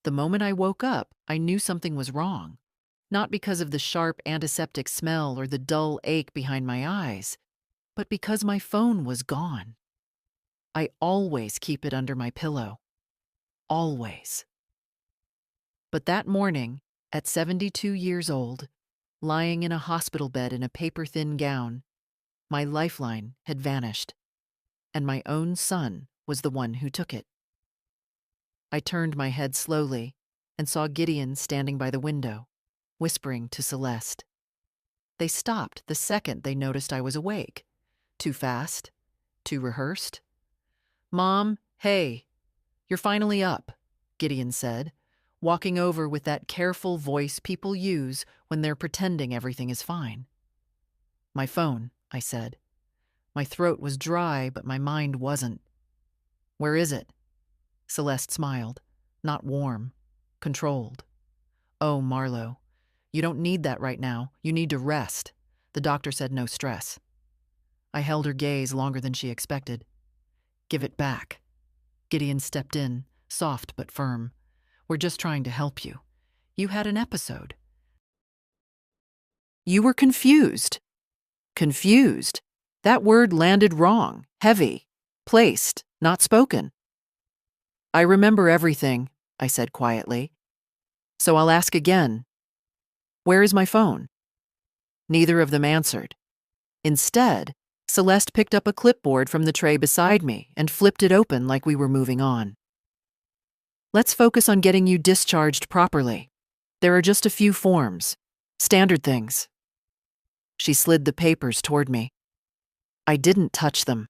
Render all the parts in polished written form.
The moment I woke up, I knew something was wrong. Not because of the sharp antiseptic smell or the dull ache behind my eyes, but because my phone was gone. I always keep it under my pillow. Always. But that morning, at 72 years old, lying in a hospital bed in a paper-thin gown, my lifeline had vanished, and my own son was the one who took it. I turned my head slowly and saw Gideon standing by the window, whispering to Celeste. They stopped the second they noticed I was awake. Too fast? Too rehearsed? "Mom, hey, you're finally up," Gideon said, walking over with that careful voice people use when they're pretending everything is fine. "My phone," I said. My throat was dry, but my mind wasn't. "Where is it?" Celeste smiled, not warm, controlled. "Oh, Marlo, you don't need that right now. You need to rest. The doctor said no stress." I held her gaze longer than she expected. "Give it back." Gideon stepped in, soft but firm. "We're just trying to help you. You had an episode." "You were confused." Confused. That word landed wrong, heavy, placed, not spoken. "I remember everything," I said quietly. "So I'll ask again. Where is my phone?" Neither of them answered. Instead, Celeste picked up a clipboard from the tray beside me and flipped it open like we were moving on. "Let's focus on getting you discharged properly. There are just a few forms. Standard things." She slid the papers toward me. I didn't touch them.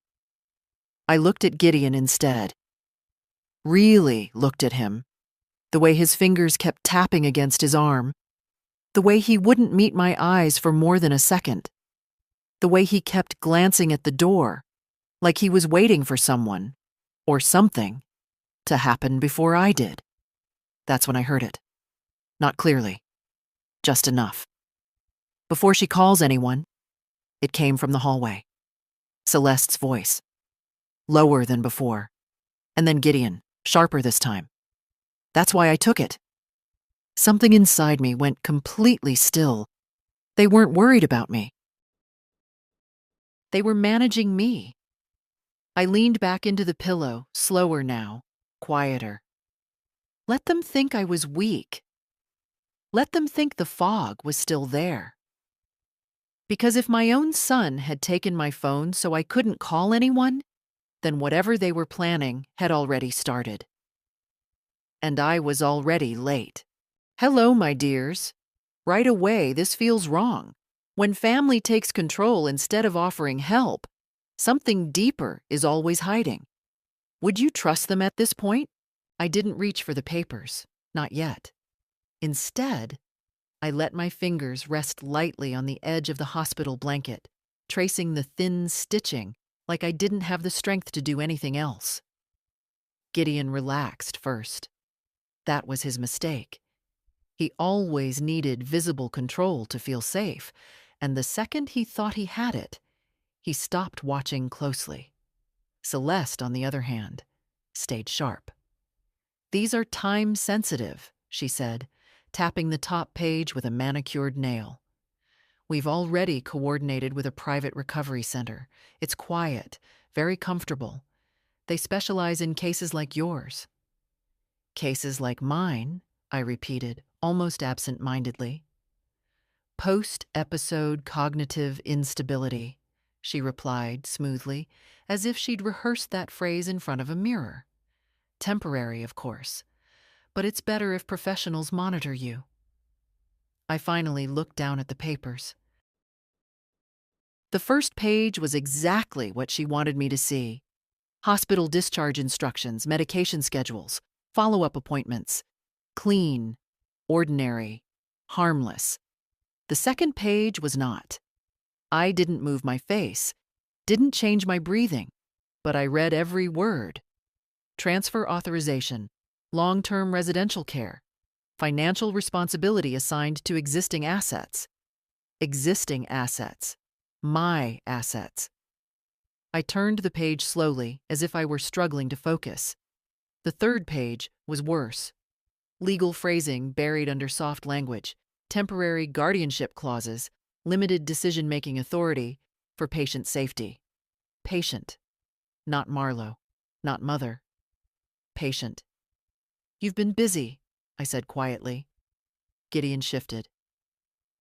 I looked at Gideon instead. Really looked at him. The way his fingers kept tapping against his arm. The way he wouldn't meet my eyes for more than a second. The way he kept glancing at the door, like he was waiting for someone, or something, to happen before I did. That's when I heard it. Not clearly. Just enough. "Before she calls anyone," it came from the hallway. Celeste's voice. Lower than before. And then Gideon, sharper this time. "That's why I took it." Something inside me went completely still. They weren't worried about me. They were managing me. I leaned back into the pillow, slower now, quieter. Let them think I was weak. Let them think the fog was still there. Because if my own son had taken my phone so I couldn't call anyone, then whatever they were planning had already started. And I was already late. "Hello, my dears. Right away, this feels wrong. When family takes control instead of offering help, something deeper is always hiding. Would you trust them at this point?" I didn't reach for the papers, not yet. Instead, I let my fingers rest lightly on the edge of the hospital blanket, tracing the thin stitching like I didn't have the strength to do anything else. Gideon relaxed first. That was his mistake. He always needed visible control to feel safe, and the second he thought he had it, he stopped watching closely. Celeste, on the other hand, stayed sharp. "These are time-sensitive," she said, tapping the top page with a manicured nail. "We've already coordinated with a private recovery center. It's quiet, very comfortable. They specialize in cases like yours." "Cases like mine," I repeated, almost absent-mindedly. "Post-episode cognitive instability," she replied smoothly, as if she'd rehearsed that phrase in front of a mirror. "Temporary, of course, but it's better if professionals monitor you." I finally looked down at the papers. The first page was exactly what she wanted me to see. Hospital discharge instructions, medication schedules, follow-up appointments. Clean, ordinary, harmless. The second page was not. I didn't move my face, didn't change my breathing, but I read every word. Transfer authorization, long-term residential care, financial responsibility assigned to existing assets. Existing assets. My assets. I turned the page slowly, as if I were struggling to focus. The third page was worse. Legal phrasing buried under soft language, temporary guardianship clauses, limited decision-making authority for patient safety. Patient, not Marlowe, not mother. Patient. "You've been busy," I said quietly. Gideon shifted.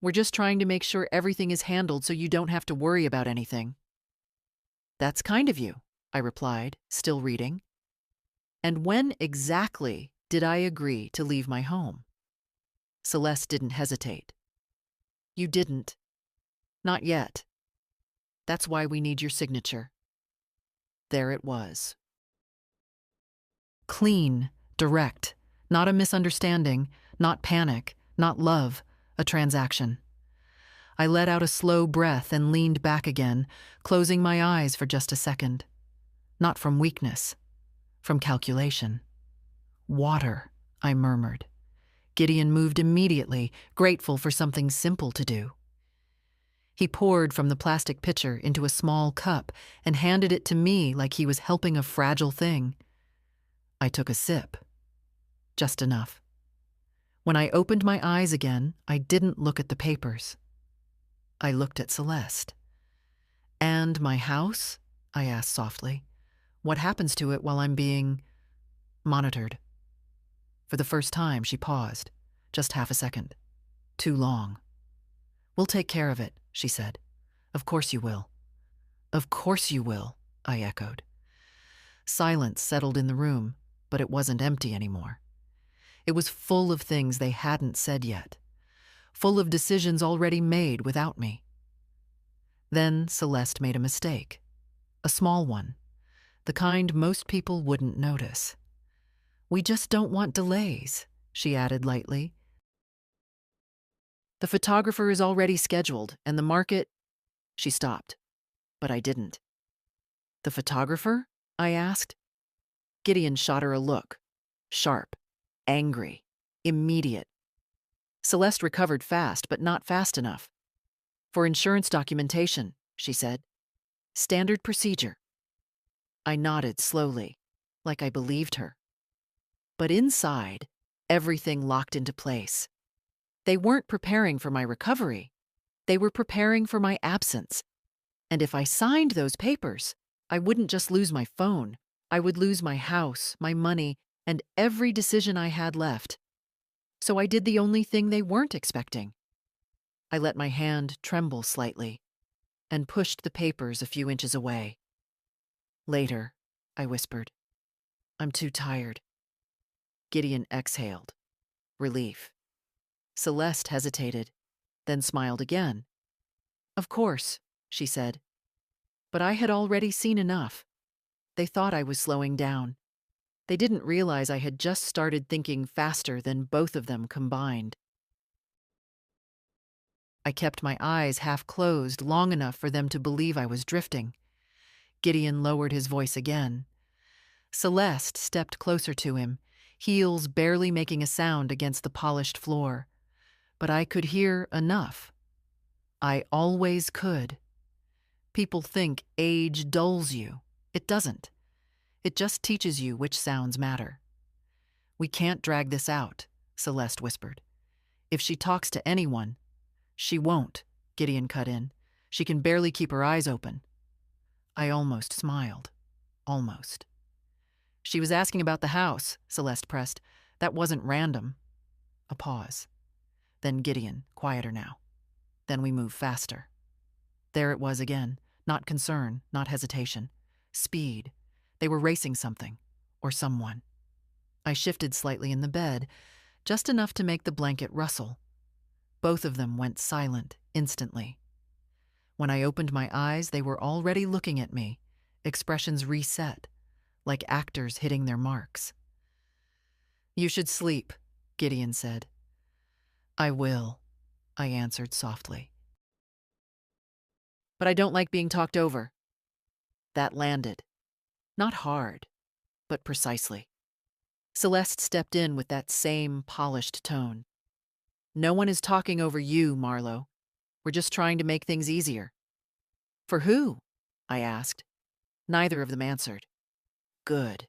"We're just trying to make sure everything is handled so you don't have to worry about anything." "That's kind of you," I replied, still reading. "And when exactly did I agree to leave my home?" Celeste didn't hesitate. "You didn't. Not yet. That's why we need your signature." There it was. Clean, direct, not a misunderstanding, not panic, not love, a transaction. I let out a slow breath and leaned back again, closing my eyes for just a second. Not from weakness, from calculation. "Water," I murmured. Gideon moved immediately, grateful for something simple to do. He poured from the plastic pitcher into a small cup and handed it to me like he was helping a fragile thing. I took a sip. Just enough. When I opened my eyes again, I didn't look at the papers. I looked at Celeste. "And my house?" I asked softly. "What happens to it while I'm being monitored?" For the first time, she paused. Just half a second. Too long. "We'll take care of it," she said. "Of course you will." "Of course you will," I echoed. Silence settled in the room, but it wasn't empty anymore. It was full of things they hadn't said yet, full of decisions already made without me. Then Celeste made a mistake. A small one. The kind most people wouldn't notice. "We just don't want delays," she added lightly. "The photographer is already scheduled, and the market—" She stopped, but I didn't. "The photographer?" I asked. Gideon shot her a look. Sharp, angry, immediate. Celeste recovered fast, but not fast enough. "For insurance documentation," she said. "Standard procedure." I nodded slowly, like I believed her. But inside, everything locked into place. They weren't preparing for my recovery. They were preparing for my absence. And if I signed those papers, I wouldn't just lose my phone. I would lose my house, my money, and every decision I had left. So I did the only thing they weren't expecting. I let my hand tremble slightly and pushed the papers a few inches away. "Later," I whispered. "I'm too tired." Gideon exhaled. Relief. Celeste hesitated, then smiled again. "Of course," she said. But I had already seen enough. They thought I was slowing down. They didn't realize I had just started thinking faster than both of them combined. I kept my eyes half closed long enough for them to believe I was drifting. Gideon lowered his voice again. Celeste stepped closer to him, heels barely making a sound against the polished floor. But I could hear enough. I always could. People think age dulls you. It doesn't. It just teaches you which sounds matter. "We can't drag this out," Celeste whispered. "If she talks to anyone—" "She won't," Gideon cut in. "She can barely keep her eyes open." I almost smiled. Almost. "She was asking about the house," Celeste pressed. "That wasn't random." A pause. Then Gideon, quieter now. Then we moved faster. There it was again. Not concern, not hesitation. Speed. They were racing something. Or someone. I shifted slightly in the bed, just enough to make the blanket rustle. Both of them went silent instantly. When I opened my eyes, they were already looking at me, expressions reset, like actors hitting their marks. "You should sleep," Gideon said. "I will," I answered softly. "But I don't like being talked over." That landed. Not hard, but precisely. Celeste stepped in with that same polished tone. "No one is talking over you, Marlowe. We're just trying to make things easier." "For who?" I asked. Neither of them answered. Good.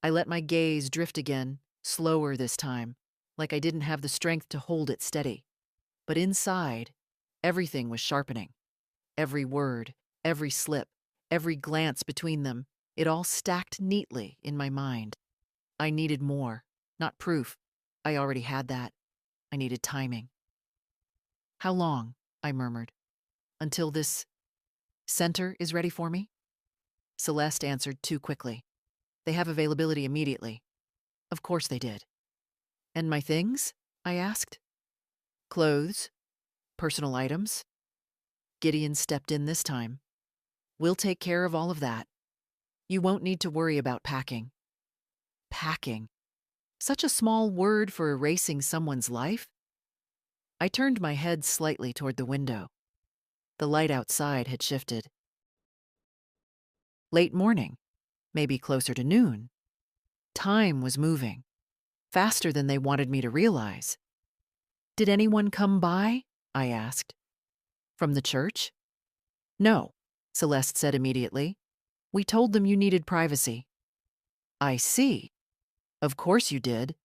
I let my gaze drift again, slower this time, like I didn't have the strength to hold it steady. But inside, everything was sharpening. Every word, every slip, every glance between them, it all stacked neatly in my mind. I needed more, not proof. I already had that. I needed timing. How long? I murmured. Until this center is ready for me? Celeste answered too quickly. They have availability immediately. Of course they did. And my things? I asked. Clothes? Personal items? Gideon stepped in this time. We'll take care of all of that. You won't need to worry about packing. Packing? Such a small word for erasing someone's life? I turned my head slightly toward the window. The light outside had shifted. Late morning, maybe closer to noon. Time was moving, faster than they wanted me to realize. Did anyone come by? I asked. From the church? No, Celeste said immediately. We told them you needed privacy. I see. Of course you did.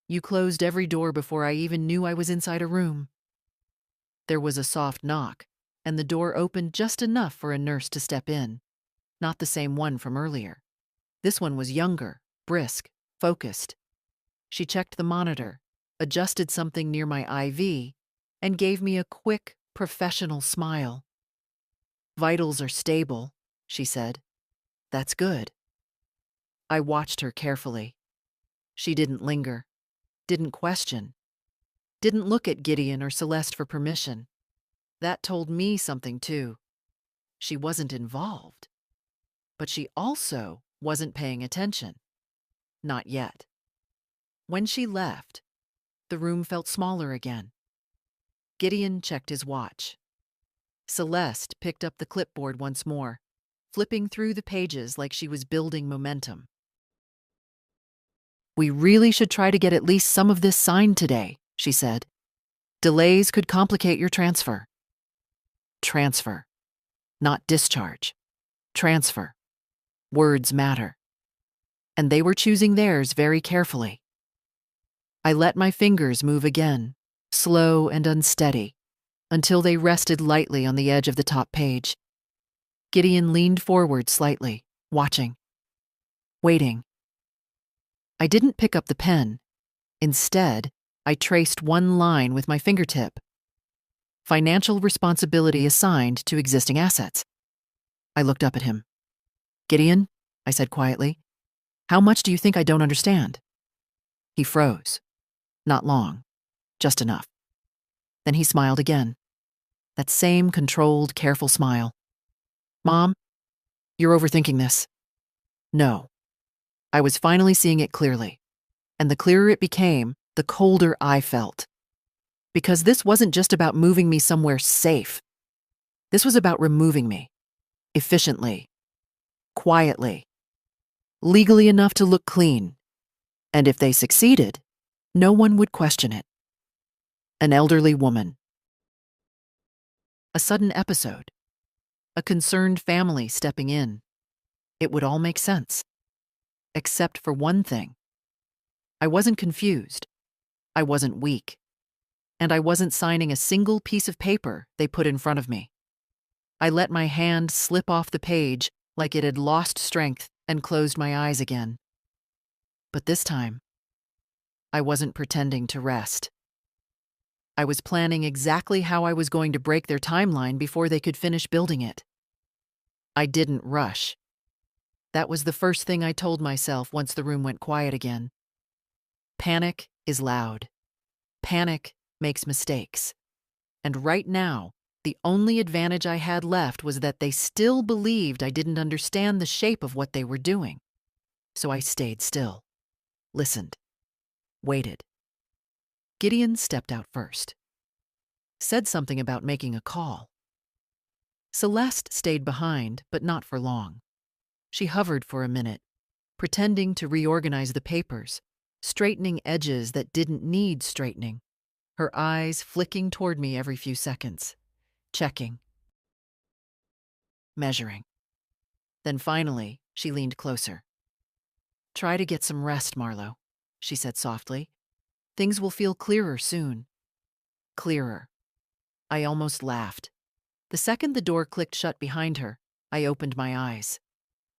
You closed every door before I even knew I was inside a room. There was a soft knock, and the door opened just enough for a nurse to step in. Not the same one from earlier. This one was younger, brisk, focused. She checked the monitor, adjusted something near my IV, and gave me a quick, professional smile. Vitals are stable, she said. That's good. I watched her carefully. She didn't linger, didn't question, didn't look at Gideon or Celeste for permission. That told me something too. She wasn't involved. But she also wasn't paying attention. Not yet. When she left, the room felt smaller again. Gideon checked his watch. Celeste picked up the clipboard once more, flipping through the pages like she was building momentum. We really should try to get at least some of this signed today, she said. Delays could complicate your transfer. Transfer, not discharge. Transfer. Words matter. And they were choosing theirs very carefully. I let my fingers move again, slow and unsteady, until they rested lightly on the edge of the top page. Gideon leaned forward slightly, watching, waiting. I didn't pick up the pen. Instead, I traced one line with my fingertip. Financial responsibility assigned to existing assets. I looked up at him. Gideon, I said quietly, how much do you think I don't understand? He froze. Not long, just enough. Then he smiled again. That same controlled, careful smile. Mom, you're overthinking this. No. I was finally seeing it clearly. And the clearer it became, the colder I felt. Because this wasn't just about moving me somewhere safe. This was about removing me. Efficiently. Quietly. Legally enough to look clean. And if they succeeded, no one would question it. An elderly woman. A sudden episode. A concerned family stepping in. It would all make sense. Except for one thing. I wasn't confused. I wasn't weak. And I wasn't signing a single piece of paper they put in front of me. I let my hand slip off the page like it had lost strength and closed my eyes again. But this time, I wasn't pretending to rest. I was planning exactly how I was going to break their timeline before they could finish building it. I didn't rush. That was the first thing I told myself once the room went quiet again. Panic is loud. Panic makes mistakes. And right now, the only advantage I had left was that they still believed I didn't understand the shape of what they were doing. So I stayed still, listened, waited. Gideon stepped out first. Said something about making a call. Celeste stayed behind, but not for long. She hovered for a minute, pretending to reorganize the papers, straightening edges that didn't need straightening, her eyes flicking toward me every few seconds, checking, measuring. Then finally, she leaned closer. Try to get some rest, Marlowe. she said softly. Things will feel clearer soon. Clearer. I almost laughed. The second the door clicked shut behind her, I opened my eyes.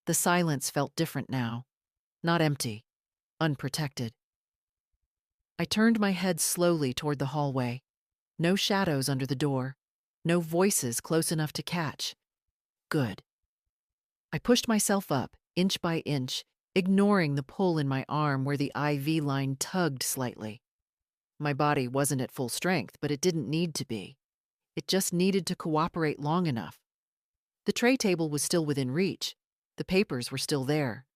The silence felt different now. Not empty. Unprotected. I turned my head slowly toward the hallway. No shadows under the door. No voices close enough to catch. Good. I pushed myself up, inch by inch, ignoring the pull in my arm where the IV line tugged slightly. My body wasn't at full strength, but it didn't need to be. It just needed to cooperate long enough. The tray table was still within reach. The papers were still there.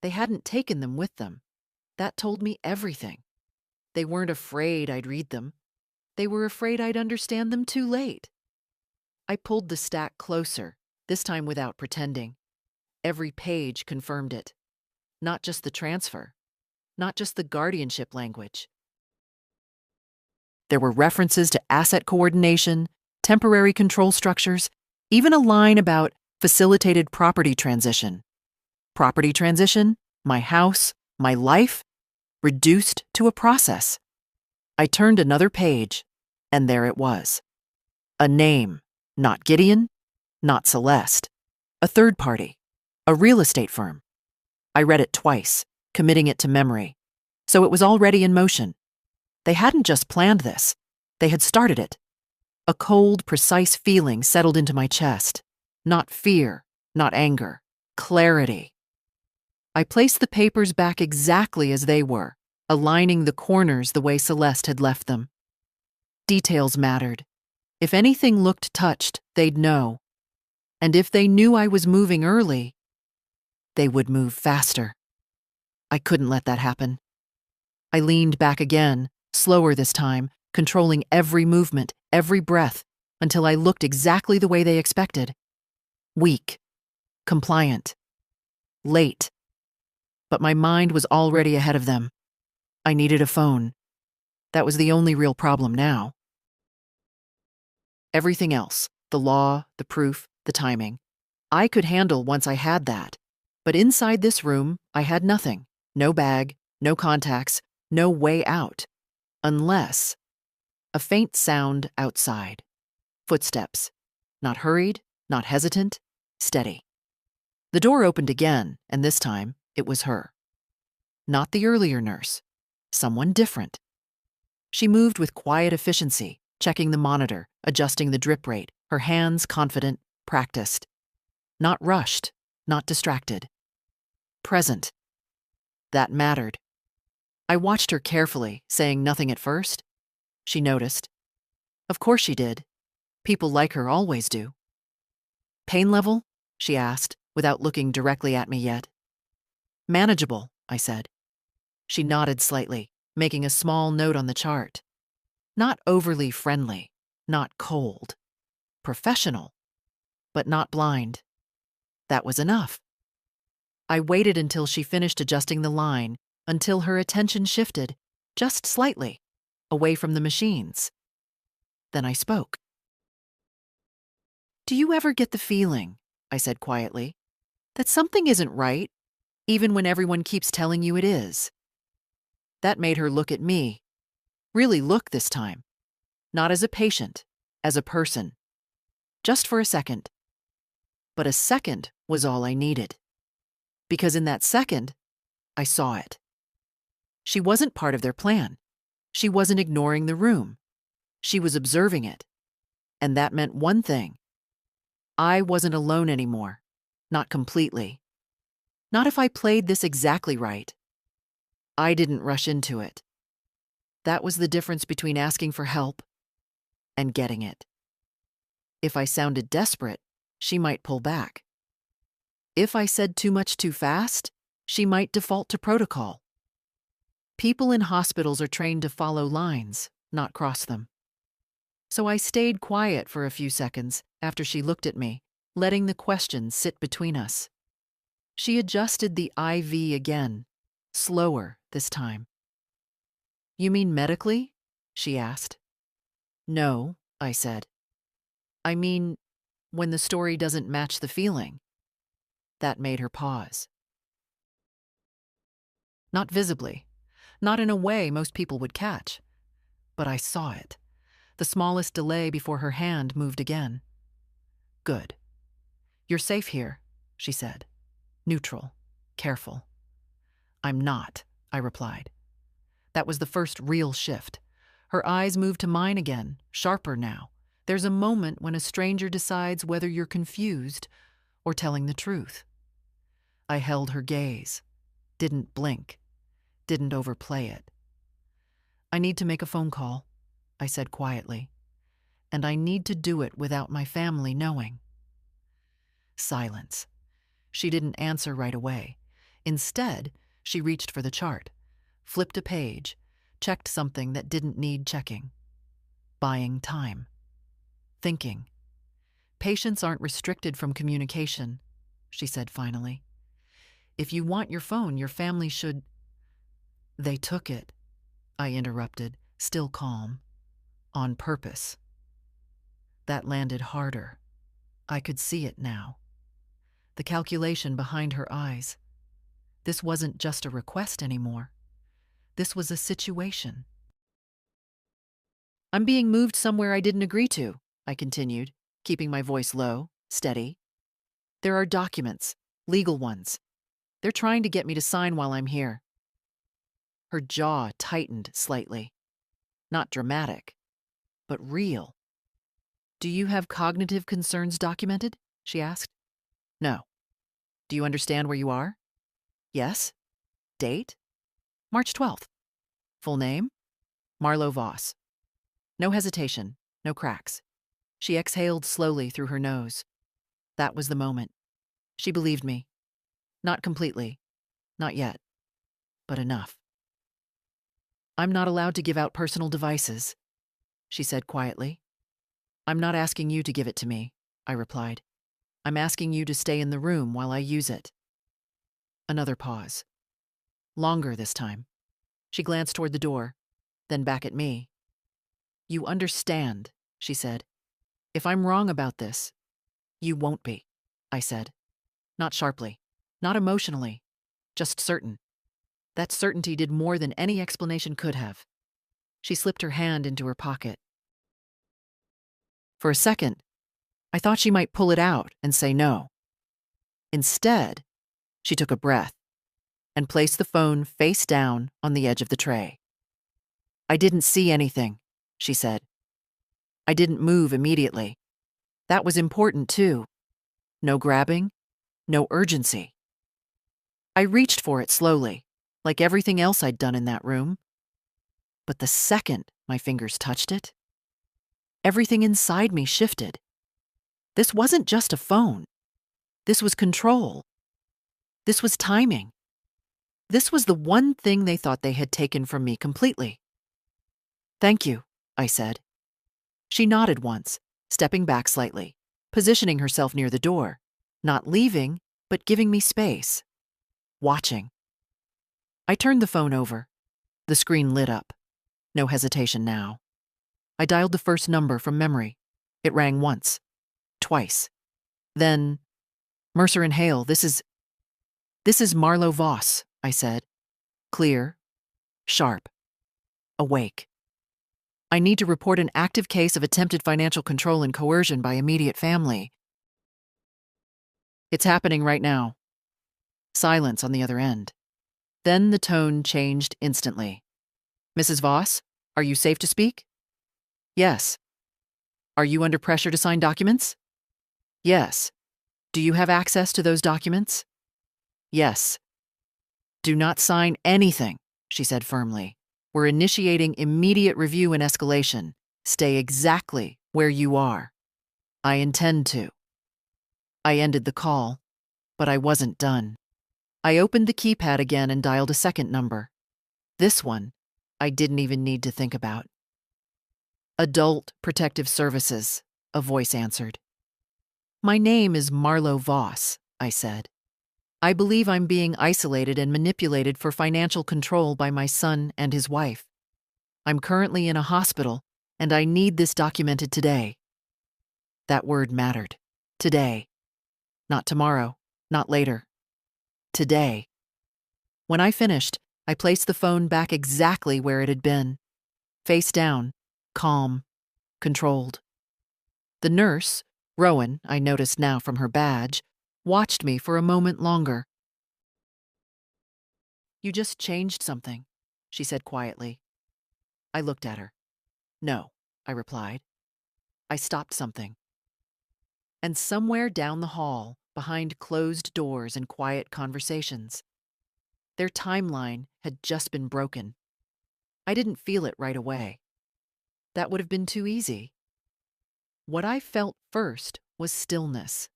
They hadn't taken them with them. That told me everything. They weren't afraid I'd read them. They were afraid I'd understand them too late. I pulled the stack closer, this time without pretending. Every page confirmed it. Not just the transfer. Not just the guardianship language. There were references to asset coordination, temporary control structures, even a line about facilitated property transition. Property transition, my house, my life, reduced to a process. I turned another page, and there it was. A name, not Gideon, not Celeste. A third party, a real estate firm. I read it twice, committing it to memory. So it was already in motion. They hadn't just planned this. They had started it. A cold, precise feeling settled into my chest. Not fear, not anger. Clarity. I placed the papers back exactly as they were, aligning the corners the way Celeste had left them. Details mattered. If anything looked touched, they'd know. And if they knew I was moving early, they would move faster. I couldn't let that happen. I leaned back again, slower this time, controlling every movement, every breath, until I looked exactly the way they expected. Weak. Compliant. Late. But my mind was already ahead of them. I needed a phone. That was the only real problem now. Everything else, the law, the proof, the timing, I could handle once I had that. But inside this room, I had nothing. No bag, no contacts, no way out. Unless a faint sound outside. Footsteps. Not hurried, not hesitant, steady. The door opened again, and this time it was her. Not the earlier nurse. Someone different. She moved with quiet efficiency, checking the monitor, adjusting the drip rate, her hands confident, practiced. Not rushed, not distracted. Present. That mattered. I watched her carefully, saying nothing at first. She noticed. Of course she did. People like her always do. Pain level? She asked, without looking directly at me yet. Manageable, I said. She nodded slightly, making a small note on the chart. Not overly friendly, not cold. Professional, but not blind. That was enough. I waited until she finished adjusting the line, until her attention shifted, just slightly, away from the machines. Then I spoke. Do you ever get the feeling, I said quietly, that something isn't right, even when everyone keeps telling you it is? That made her look at me. Really look this time. Not as a patient, as a person. Just for a second. But a second was all I needed. Because in that second, I saw it. She wasn't part of their plan. She wasn't ignoring the room. She was observing it. And that meant one thing. I wasn't alone anymore. Not completely. Not if I played this exactly right. I didn't rush into it. That was the difference between asking for help and getting it. If I sounded desperate, she might pull back. If I said too much too fast, she might default to protocol. People in hospitals are trained to follow lines, not cross them. So I stayed quiet for a few seconds after she looked at me, letting the questions sit between us. She adjusted the IV again, slower this time. You mean medically? She asked. No, I said. I mean, when the story doesn't match the feeling. That made her pause. Not visibly, Not in a way most people would catch. But I saw it. The smallest delay before her hand moved again. Good. You're safe here, she said. Neutral. Careful. I'm not, I replied. That was the first real shift. Her eyes moved to mine again, sharper now. There's a moment when a stranger decides whether you're confused or telling the truth. I held her gaze, didn't blink, didn't overplay it. I need to make a phone call, I said quietly, and I need to do it without my family knowing. Silence. She didn't answer right away. Instead, she reached for the chart, flipped a page, checked something that didn't need checking. Buying time. Thinking. Patients aren't restricted from communication, she said finally. If you want your phone, your family should... They took it, I interrupted, still calm. On purpose. That landed harder. I could see it now. The calculation behind her eyes. This wasn't just a request anymore. This was a situation. I'm being moved somewhere I didn't agree to, I continued, keeping my voice low, steady. There are documents, legal ones. They're trying to get me to sign while I'm here. Her jaw tightened slightly. Not dramatic, but real. Do you have cognitive concerns documented? She asked. No. Do you understand where you are? Yes. Date? March 12th. Full name? Marlo Voss. No hesitation, no cracks. She exhaled slowly through her nose. That was the moment. She believed me. Not completely. Not yet. But enough. I'm not allowed to give out personal devices, she said quietly. I'm not asking you to give it to me, I replied. I'm asking you to stay in the room while I use it. Another pause. Longer this time. She glanced toward the door, then back at me. You understand, she said. If I'm wrong about this, you won't be, I said. Not sharply, not emotionally, just certain. That certainty did more than any explanation could have. She slipped her hand into her pocket. For a second, I thought she might pull it out and say no. Instead, she took a breath and placed the phone face down on the edge of the tray. I didn't see anything, she said. I didn't move immediately. That was important, too. No grabbing, no urgency. I reached for it slowly, like everything else I'd done in that room. But the second my fingers touched it, everything inside me shifted. This wasn't just a phone. This was control. This was timing. This was the one thing they thought they had taken from me completely. Thank you, I said. She nodded once, stepping back slightly, positioning herself near the door, not leaving, but giving me space. Watching. I turned the phone over. The screen lit up. No hesitation now. I dialed the first number from memory. It rang once. Twice. Then, Mercer and Hale, this is Marlo Voss, I said. Clear. Sharp. Awake. I need to report an active case of attempted financial control and coercion by immediate family. It's happening right now. Silence on the other end. Then the tone changed instantly. Mrs. Voss, are you safe to speak? Yes. Are you under pressure to sign documents? Yes. Do you have access to those documents? Yes. Do not sign anything, she said firmly. We're initiating immediate review and escalation. Stay exactly where you are. I intend to. I ended the call, but I wasn't done. I opened the keypad again and dialed a second number. This one, I didn't even need to think about. Adult Protective Services, a voice answered. My name is Marlo Voss, I said. I believe I'm being isolated and manipulated for financial control by my son and his wife. I'm currently in a hospital, and I need this documented today. That word mattered. Today. Not tomorrow, not later. Today. When I finished, I placed the phone back exactly where it had been. Face down, calm, controlled. The nurse, Rowan, I noticed now from her badge, watched me for a moment longer. "You just changed something," she said quietly. I looked at her. "No," I replied. "I stopped something." And somewhere down the hall, behind closed doors and quiet conversations, their timeline had just been broken. I didn't feel it right away. That would have been too easy. What I felt first was stillness.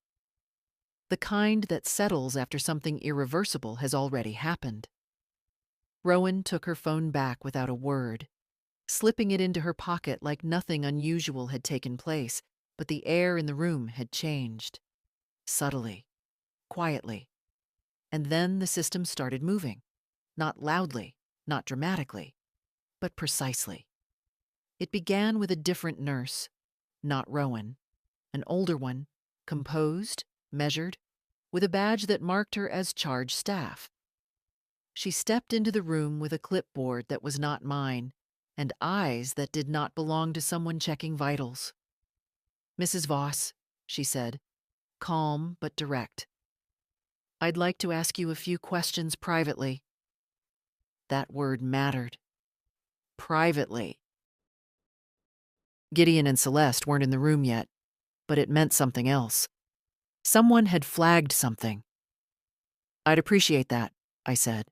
The kind that settles after something irreversible has already happened. Rowan took her phone back without a word, slipping it into her pocket like nothing unusual had taken place, but the air in the room had changed. Subtly, quietly. And then the system started moving. Not loudly, not dramatically, but precisely. It began with a different nurse, not Rowan, an older one, composed, measured, with a badge that marked her as charge staff. She stepped into the room with a clipboard that was not mine and eyes that did not belong to someone checking vitals. "Mrs. Voss," she said, calm but direct, "I'd like to ask you a few questions privately." That word mattered. Privately. Gideon and Celeste weren't in the room yet, but it meant something else. Someone had flagged something. "I'd appreciate that," I said.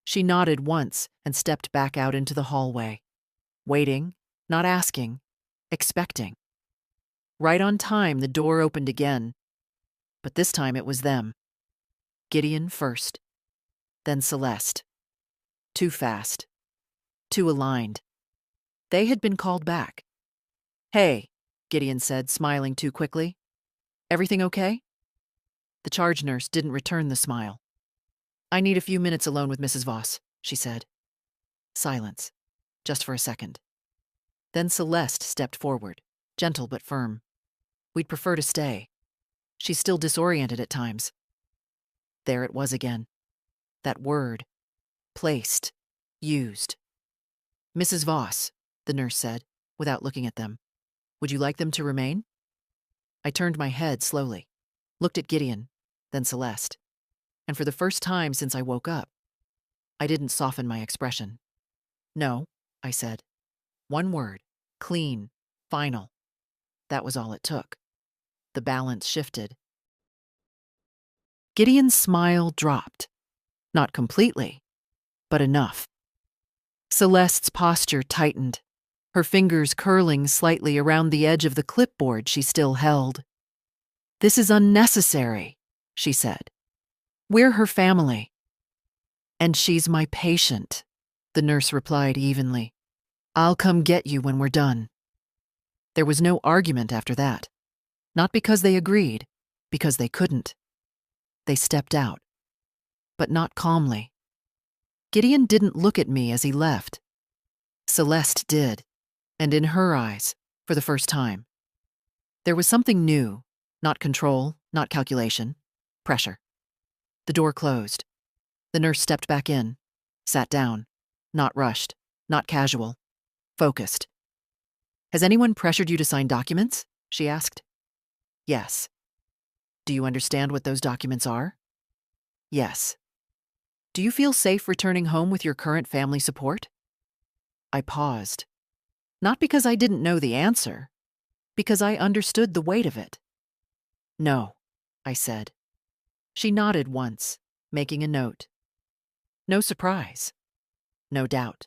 She nodded once and stepped back out into the hallway, waiting, not asking, expecting. Right on time, the door opened again, but this time it was them. Gideon first, then Celeste. Too fast. Too aligned. They had been called back. "Hey," Gideon said, smiling too quickly. "Everything okay?" The charge nurse didn't return the smile. "I need a few minutes alone with Mrs. Voss," she said. Silence, just for a second. Then Celeste stepped forward, gentle but firm. "We'd prefer to stay. She's still disoriented at times." There it was again. That word. Placed. Used. "Mrs. Voss," the nurse said, without looking at them. "Would you like them to remain?" I turned my head slowly, looked at Gideon, then Celeste. And for the first time since I woke up, I didn't soften my expression. "No," I said. One word. Clean. Final. That was all it took. The balance shifted. Gideon's smile dropped. Not completely, but enough. Celeste's posture tightened, her fingers curling slightly around the edge of the clipboard she still held. "This is unnecessary," she said. "We're her family." "And she's my patient," the nurse replied evenly. "I'll come get you when we're done." There was no argument after that. Not because they agreed, because they couldn't. They stepped out. But not calmly. Gideon didn't look at me as he left. Celeste did, and in her eyes, for the first time. There was something new, not control, not calculation, pressure. The door closed. The nurse stepped back in, sat down, not rushed, not casual, focused. "Has anyone pressured you to sign documents?" she asked. "Yes." "Do you understand what those documents are?" "Yes." "Do you feel safe returning home with your current family support?" I paused. Not because I didn't know the answer, because I understood the weight of it. "No," I said. She nodded once, making a note. No surprise. No doubt.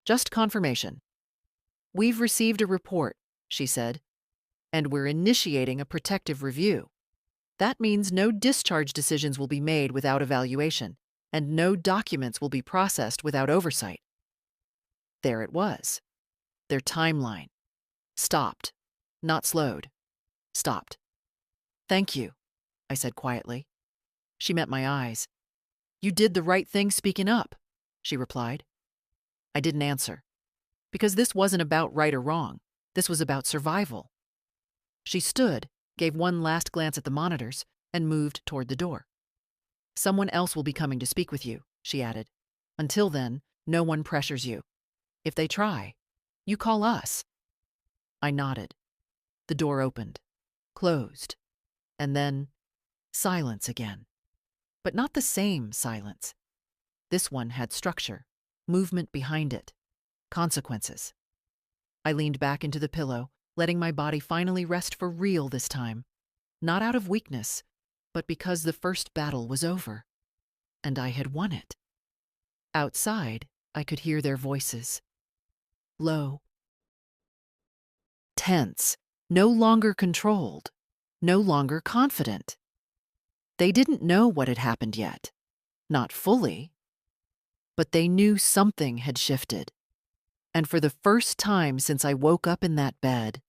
"Just confirmation. We've received a report," she said, "and we're initiating a protective review. That means no discharge decisions will be made without evaluation, and no documents will be processed without oversight." There it was. Their timeline. Stopped. Not slowed. Stopped. "Thank you," I said quietly. She met my eyes. "You did the right thing speaking up," she replied. I didn't answer. Because this wasn't about right or wrong. This was about survival. She stood, gave one last glance at the monitors, and moved toward the door. Someone else will be coming to speak with you, she added. Until then, no one pressures you. If they try, you call us. I nodded. The door opened, closed, and then silence again. But not the same silence. This one had structure, movement behind it, consequences. I leaned back into the pillow, letting my body finally rest for real this time. Not out of weakness, but because the first battle was over, and I had won it. Outside, I could hear their voices. Low. Tense. No longer controlled. No longer confident. They didn't know what had happened yet. Not fully. But they knew something had shifted. And for the first time since I woke up in that bed,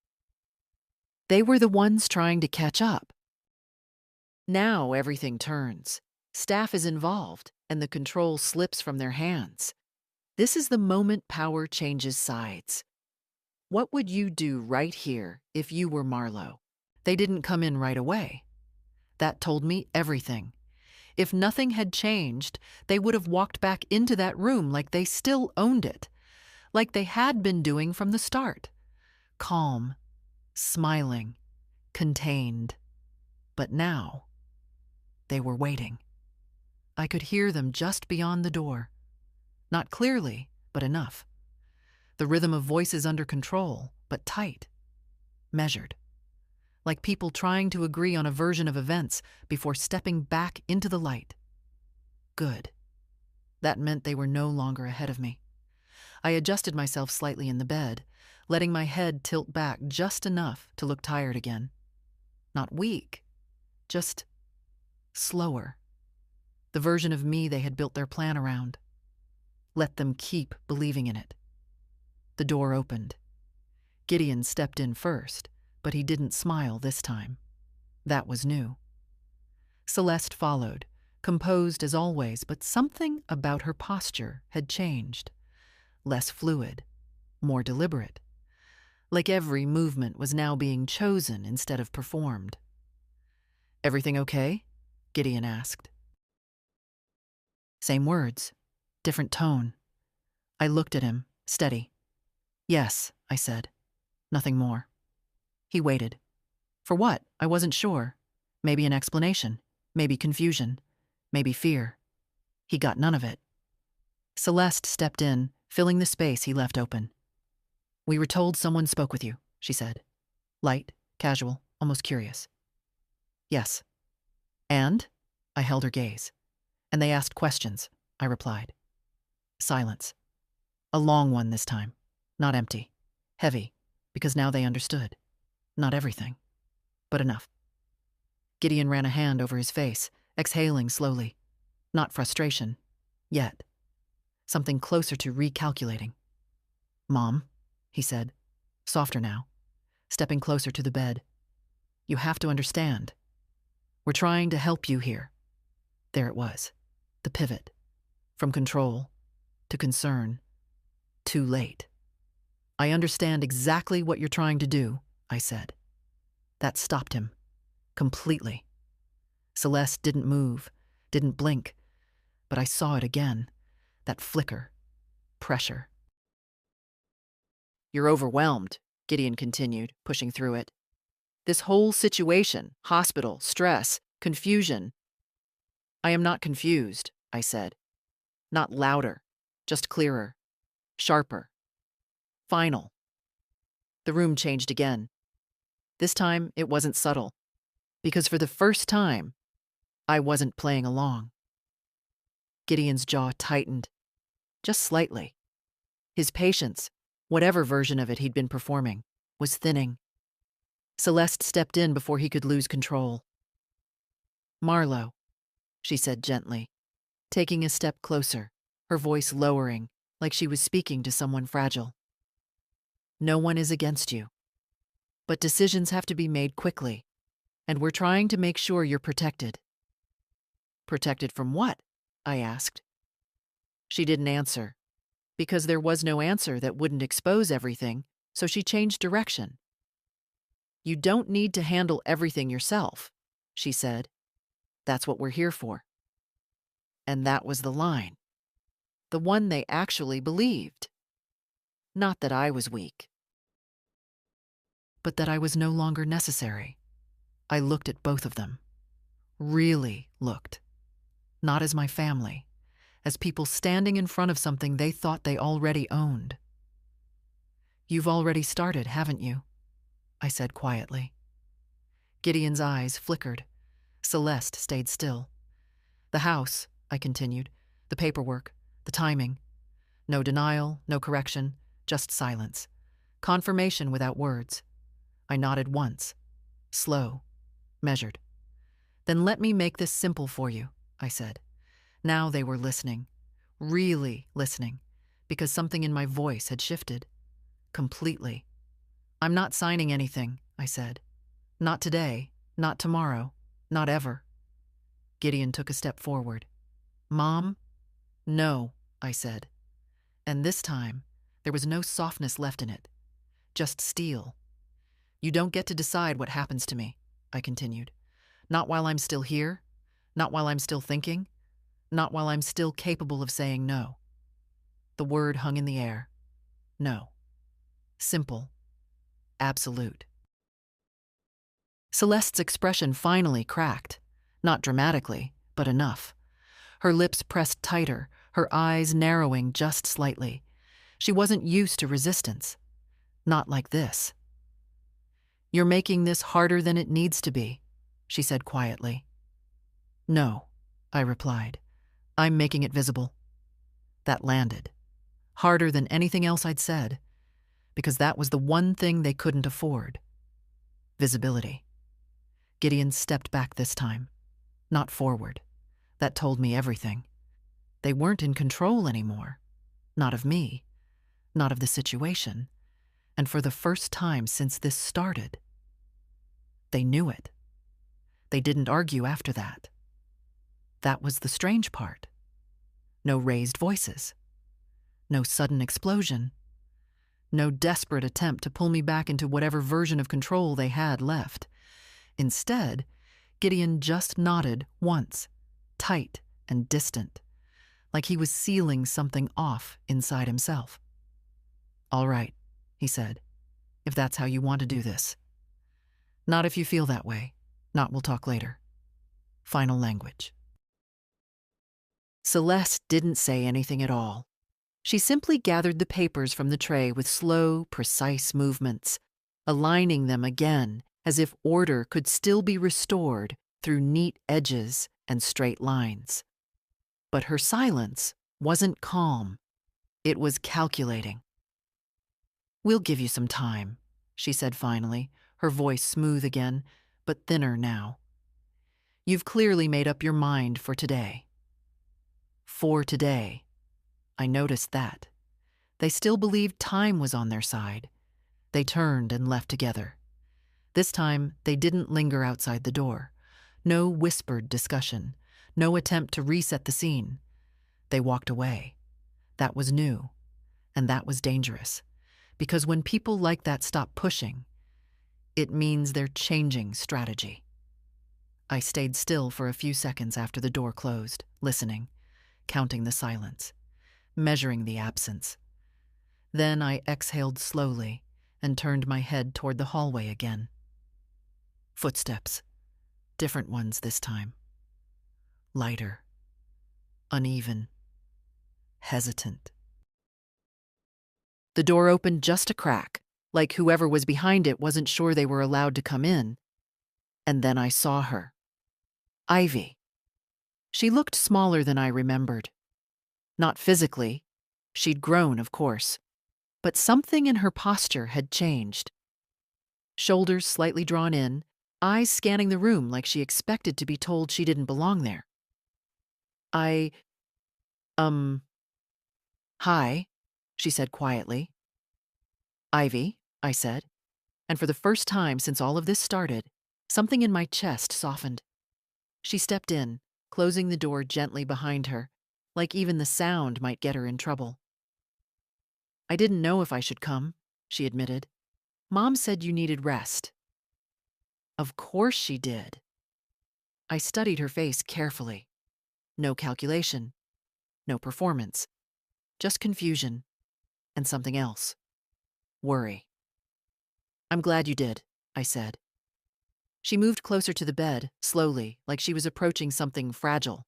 they were the ones trying to catch up. Now everything turns. Staff is involved, and the control slips from their hands. This is the moment power changes sides. What would you do right here if you were Marlowe? They didn't come in right away. That told me everything. If nothing had changed, they would have walked back into that room like they still owned it, like they had been doing from the start. Calm, smiling, contained. But now, they were waiting. I could hear them just beyond the door. Not clearly, but enough. The rhythm of voices under control, but tight, measured. Like people trying to agree on a version of events before stepping back into the light. Good. That meant they were no longer ahead of me. I adjusted myself slightly in the bed, letting my head tilt back just enough to look tired again. Not weak, just slower. The version of me they had built their plan around. Let them keep believing in it. The door opened. Gideon stepped in first, but he didn't smile this time. That was new. Celeste followed, composed as always, but something about her posture had changed. Less fluid, more deliberate. Like every movement was now being chosen instead of performed. "Everything okay?" Gideon asked. Same words, different tone. I looked at him, steady. "Yes," I said. Nothing more. He waited. For what? I wasn't sure. Maybe an explanation. Maybe confusion. Maybe fear. He got none of it. Celeste stepped in, filling the space he left open. "We were told someone spoke with you," she said. Light, casual, almost curious. "Yes." "And?" I held her gaze. "And they asked questions," I replied. Silence. A long one this time. Not empty. Heavy, because now they understood. Not everything, but enough. Gideon ran a hand over his face, exhaling slowly. Not frustration. Yet. Something closer to recalculating. "Mom," he said, softer now, stepping closer to the bed. "You have to understand. We're trying to help you here." There it was. The pivot. From control to concern. Too late. "I understand exactly what you're trying to do," I said. That stopped him. Completely. Celeste didn't move, didn't blink, but I saw it again. That flicker. Pressure. "You're overwhelmed," Gideon continued, pushing through it. "This whole situation, hospital, stress, confusion." "I am not confused," I said. "Not louder, just clearer, sharper. Final." The room changed again. This time, it wasn't subtle. Because for the first time, I wasn't playing along. Gideon's jaw tightened. Just slightly. His patience, whatever version of it he'd been performing, was thinning. Celeste stepped in before he could lose control. "Marlowe," she said gently, taking a step closer, her voice lowering, like she was speaking to someone fragile. "No one is against you. But decisions have to be made quickly, and we're trying to make sure you're protected." "Protected from what?" I asked. She didn't answer, because there was no answer that wouldn't expose everything, so she changed direction. "You don't need to handle everything yourself," she said. "That's what we're here for." And that was the line. The one they actually believed. Not that I was weak, but that I was no longer necessary. I looked at both of them. Really looked. Not as my family, as people standing in front of something they thought they already owned. "You've already started, haven't you?" I said quietly. Gideon's eyes flickered. Celeste stayed still. "The house," I continued, "the paperwork, the timing. No denial, no correction, just silence. Confirmation without words." I nodded once. Slow. Measured. "Then let me make this simple for you," I said. Now they were listening. Really listening. Because something in my voice had shifted. Completely. "I'm not signing anything," I said. "Not today. Not tomorrow. Not ever." Gideon took a step forward. "Mom?" "No," I said. And this time, there was no softness left in it. Just steel. "You don't get to decide what happens to me," I continued. "Not while I'm still here. Not while I'm still thinking. Not while I'm still capable of saying no." The word hung in the air. No. Simple. Absolute. Celeste's expression finally cracked. Not dramatically, but enough. Her lips pressed tighter, her eyes narrowing just slightly. She wasn't used to resistance. Not like this. "You're making this harder than it needs to be," she said quietly. "No," I replied. "I'm making it visible." That landed. Harder than anything else I'd said, because that was the one thing they couldn't afford. Visibility. Gideon stepped back this time, not forward. That told me everything. They weren't in control anymore. Not of me. Not of the situation. And for the first time since this started, they knew it. They didn't argue after that. That was the strange part. No raised voices. No sudden explosion. No desperate attempt to pull me back into whatever version of control they had left. Instead, Gideon just nodded once, tight and distant, like he was sealing something off inside himself. "All right," he said, "if that's how you want to do this. Not if you feel that way. Not we'll talk later." Final language. Celeste didn't say anything at all. She simply gathered the papers from the tray with slow, precise movements, aligning them again as if order could still be restored through neat edges and straight lines. But her silence wasn't calm. It was calculating. "We'll give you some time," she said finally, her voice smooth again, but thinner now. "You've clearly made up your mind for today." For today. I noticed that. They still believed time was on their side. They turned and left together. This time, they didn't linger outside the door. No whispered discussion. No attempt to reset the scene. They walked away. That was new. And that was dangerous. Because when people like that stop pushing, it means they're changing strategy. I stayed still for a few seconds after the door closed, listening, counting the silence, measuring the absence. Then I exhaled slowly and turned my head toward the hallway again. Footsteps. Different ones this time. Lighter. Uneven. Hesitant. The door opened just a crack, like whoever was behind it wasn't sure they were allowed to come in. And then I saw her. Ivy. She looked smaller than I remembered. Not physically. She'd grown, of course. But something in her posture had changed. Shoulders slightly drawn in, eyes scanning the room like she expected to be told she didn't belong there. Hi, she said quietly. "Ivy," I said, and for the first time since all of this started, something in my chest softened. She stepped in, closing the door gently behind her, like even the sound might get her in trouble. "I didn't know if I should come," she admitted. "Mom said you needed rest." Of course she did. I studied her face carefully. No calculation, no performance, just confusion and something else. Worry. I'm glad you did, I said. She moved closer to the bed, slowly, like she was approaching something fragile.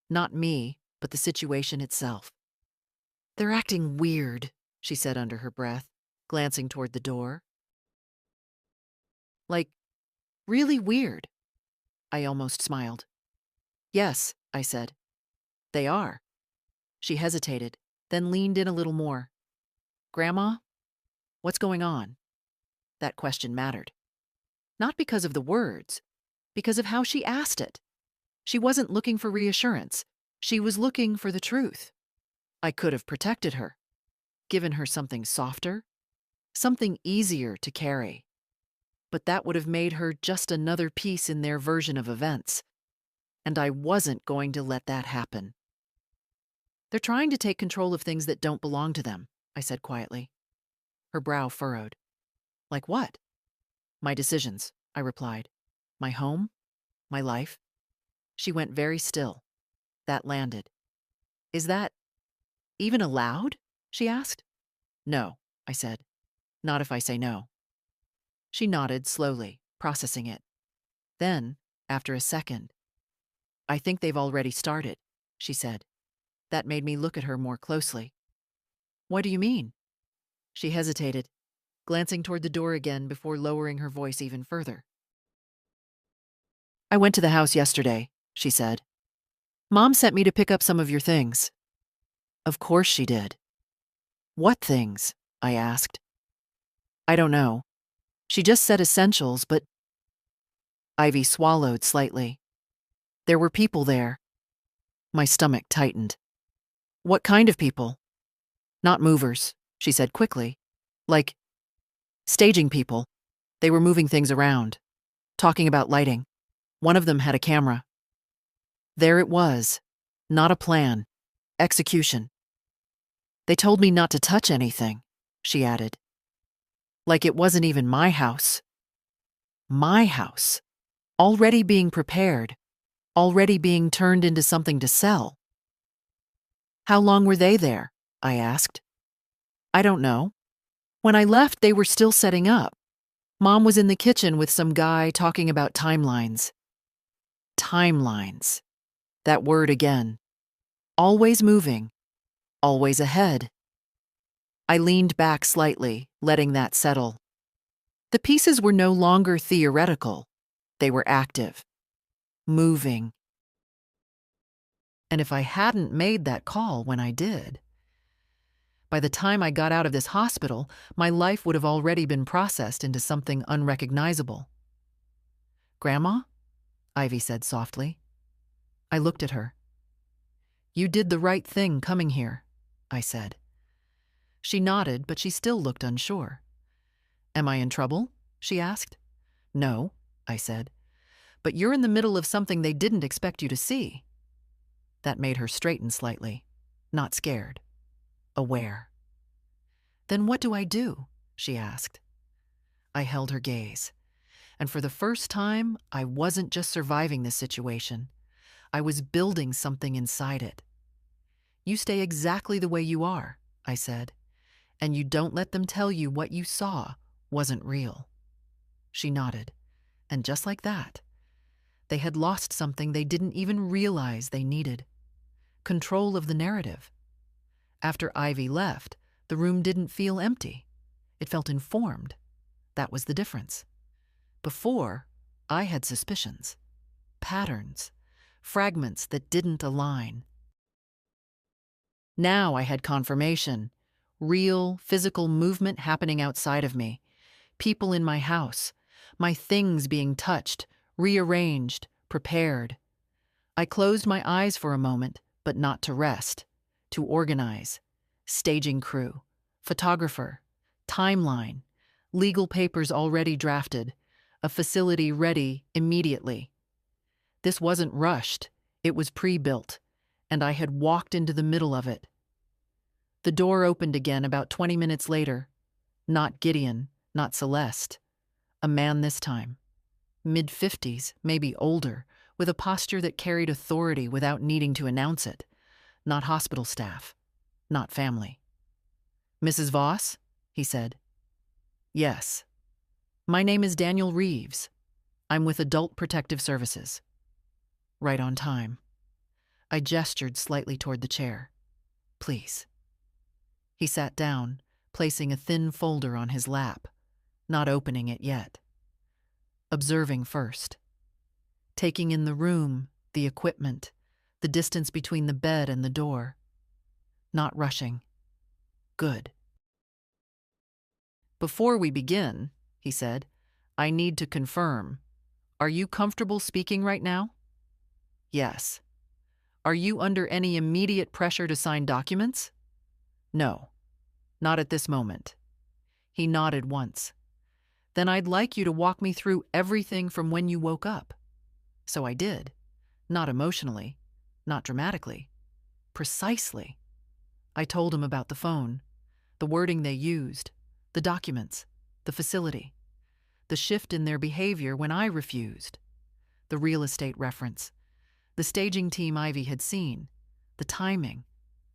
Not me, but the situation itself. They're acting weird, she said under her breath, glancing toward the door. Like, really weird. I almost smiled. Yes, I said. They are. She hesitated, then leaned in a little more. Grandma, what's going on? That question mattered. Not because of the words, because of how she asked it. She wasn't looking for reassurance. She was looking for the truth. I could have protected her, given her something softer, something easier to carry. But that would have made her just another piece in their version of events. And I wasn't going to let that happen. They're trying to take control of things that don't belong to them, I said quietly. Her brow furrowed. Like what? My decisions, I replied. My home, my life. She went very still. That landed. Is that even allowed? She asked. No, I said. Not if I say no. She nodded slowly, processing it. Then, after a second, I think they've already started, she said. That made me look at her more closely. What do you mean? She hesitated, glancing toward the door again before lowering her voice even further. I went to the house yesterday, she said. Mom sent me to pick up some of your things. Of course she did. What things? I asked. I don't know. She just said essentials, but... Ivy swallowed slightly. There were people there. My stomach tightened. What kind of people? Not movers, she said quickly. Like, staging people. They were moving things around, talking about lighting. One of them had a camera. There it was. Not a plan. Execution. They told me not to touch anything, she added. Like it wasn't even my house. My house. Already being prepared. Already being turned into something to sell. How long were they there? I asked. I don't know. When I left, they were still setting up. Mom was in the kitchen with some guy talking about timelines. Timelines. That word again. Always moving. Always ahead. I leaned back slightly, letting that settle. The pieces were no longer theoretical. They were active. Moving. And if I hadn't made that call when I did, by the time I got out of this hospital, my life would have already been processed into something unrecognizable. Grandma? Ivy said softly. I looked at her. You did the right thing coming here, I said. She nodded, but she still looked unsure. Am I in trouble? She asked. No, I said. But you're in the middle of something they didn't expect you to see. That made her straighten slightly, not scared. Aware. Then what do I do? She asked. I held her gaze. And for the first time, I wasn't just surviving this situation. I was building something inside it. You stay exactly the way you are, I said, and you don't let them tell you what you saw wasn't real. She nodded, and just like that, they had lost something they didn't even realize they needed. Control of the narrative. After Ivy left, the room didn't feel empty. It felt informed. That was the difference. Before, I had suspicions, patterns, fragments that didn't align. Now I had confirmation, real, physical movement happening outside of me, people in my house, my things being touched, rearranged, prepared. I closed my eyes for a moment, but not to rest, to organize. Staging crew, photographer, timeline, legal papers already drafted, a facility ready immediately. This wasn't rushed, it was pre-built, and I had walked into the middle of it. The door opened again about 20 minutes later. Not Gideon, not Celeste. A man this time. Mid-50s, maybe older, with a posture that carried authority without needing to announce it. Not hospital staff, not family. "Mrs. Voss?" he said. "Yes. My name is Daniel Reeves. I'm with Adult Protective Services." Right on time. I gestured slightly toward the chair. "Please." He sat down, placing a thin folder on his lap, not opening it yet. Observing first. Taking in the room, the equipment, the distance between the bed and the door. Not rushing. Good. "Before we begin," he said, "I need to confirm. Are you comfortable speaking right now?" "Yes." "Are you under any immediate pressure to sign documents?" "No. Not at this moment." He nodded once. "Then I'd like you to walk me through everything from when you woke up." So I did. Not emotionally, not dramatically. Precisely. I told him about the phone, the wording they used, the documents, the facility, the shift in their behavior when I refused, the real estate reference, the staging team Ivy had seen, the timing.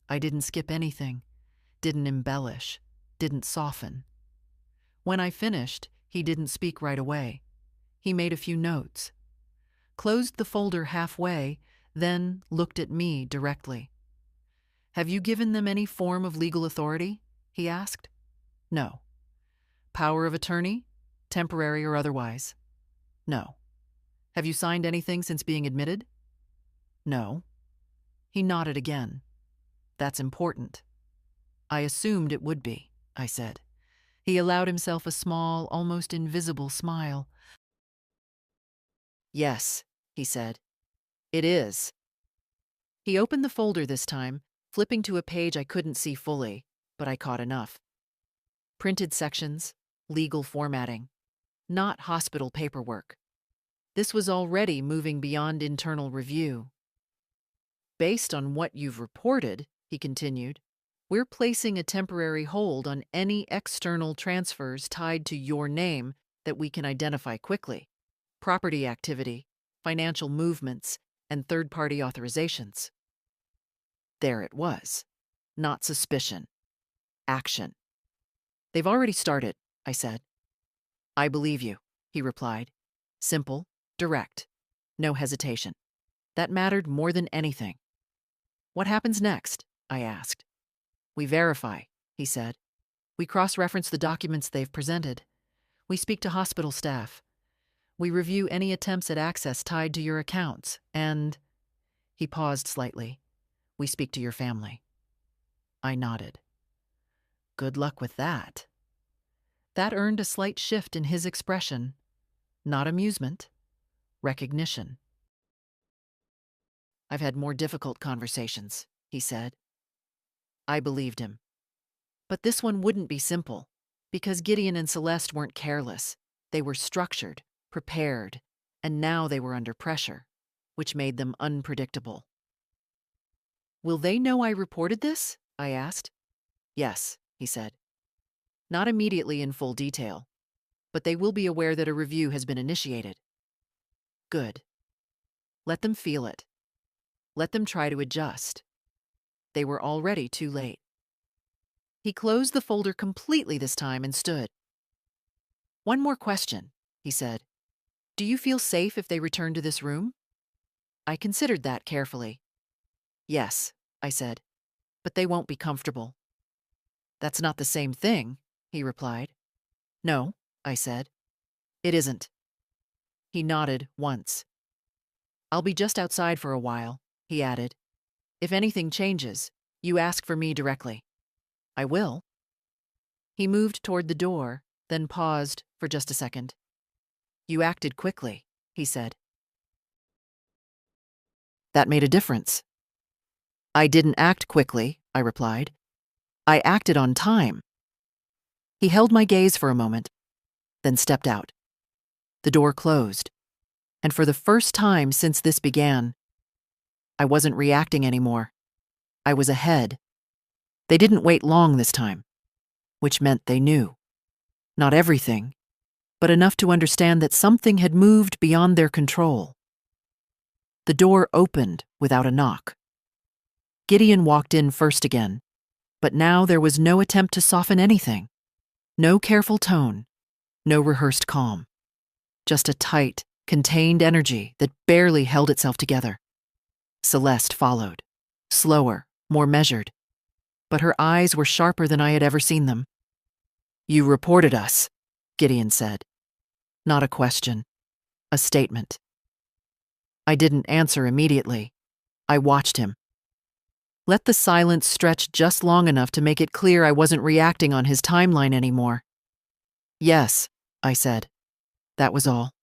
I didn't skip anything, didn't embellish, didn't soften. When I finished, he didn't speak right away. He made a few notes, closed the folder halfway, then looked at me directly. "Have you given them any form of legal authority?" he asked. "No." "Power of attorney? Temporary or otherwise?" "No." "Have you signed anything since being admitted?" "No." He nodded again. "That's important." "I assumed it would be," I said. He allowed himself a small, almost invisible smile. "Yes," he said. "It is." He opened the folder this time, flipping to a page I couldn't see fully, but I caught enough. Printed sections, legal formatting, not hospital paperwork. This was already moving beyond internal review. "Based on what you've reported," he continued, "we're placing a temporary hold on any external transfers tied to your name that we can identify quickly. Property activity, financial movements, and third-party authorizations." There it was. Not suspicion. Action. "They've already started," I said. "I believe you," he replied. Simple, direct, no hesitation. That mattered more than anything. "What happens next?" I asked. "We verify," he said. "We cross-reference the documents they've presented. We speak to hospital staff. We review any attempts at access tied to your accounts, and—" He paused slightly. "We speak to your family." I nodded. Good luck with that. That earned a slight shift in his expression. Not amusement, recognition. "I've had more difficult conversations," he said. I believed him. But this one wouldn't be simple, because Gideon and Celeste weren't careless. They were structured, prepared, and now they were under pressure, which made them unpredictable. "Will they know I reported this?" I asked. "Yes," he said. "Not immediately in full detail, but they will be aware that a review has been initiated." Good. Let them feel it. Let them try to adjust. They were already too late. He closed the folder completely this time and stood. "One more question," he said. "Do you feel safe if they return to this room?" I considered that carefully. "Yes," I said, "but they won't be comfortable." "That's not the same thing," he replied. "No," I said. "It isn't." He nodded once. "I'll be just outside for a while," he added. "If anything changes, you ask for me directly." "I will." He moved toward the door, then paused for just a second. "You acted quickly," he said. "That made a difference." "I didn't act quickly," I replied. "I acted on time." He held my gaze for a moment, then stepped out. The door closed, and for the first time since this began, I wasn't reacting anymore. I was ahead. They didn't wait long this time, which meant they knew. Not everything, but enough to understand that something had moved beyond their control. The door opened without a knock. Gideon walked in first again, but now there was no attempt to soften anything. No careful tone, no rehearsed calm. Just a tight, contained energy that barely held itself together. Celeste followed, slower, more measured, but her eyes were sharper than I had ever seen them. "You reported us," Gideon said. Not a question, a statement. I didn't answer immediately. I watched him. Let the silence stretch just long enough to make it clear I wasn't reacting on his timeline anymore. "Yes," I said. That was all.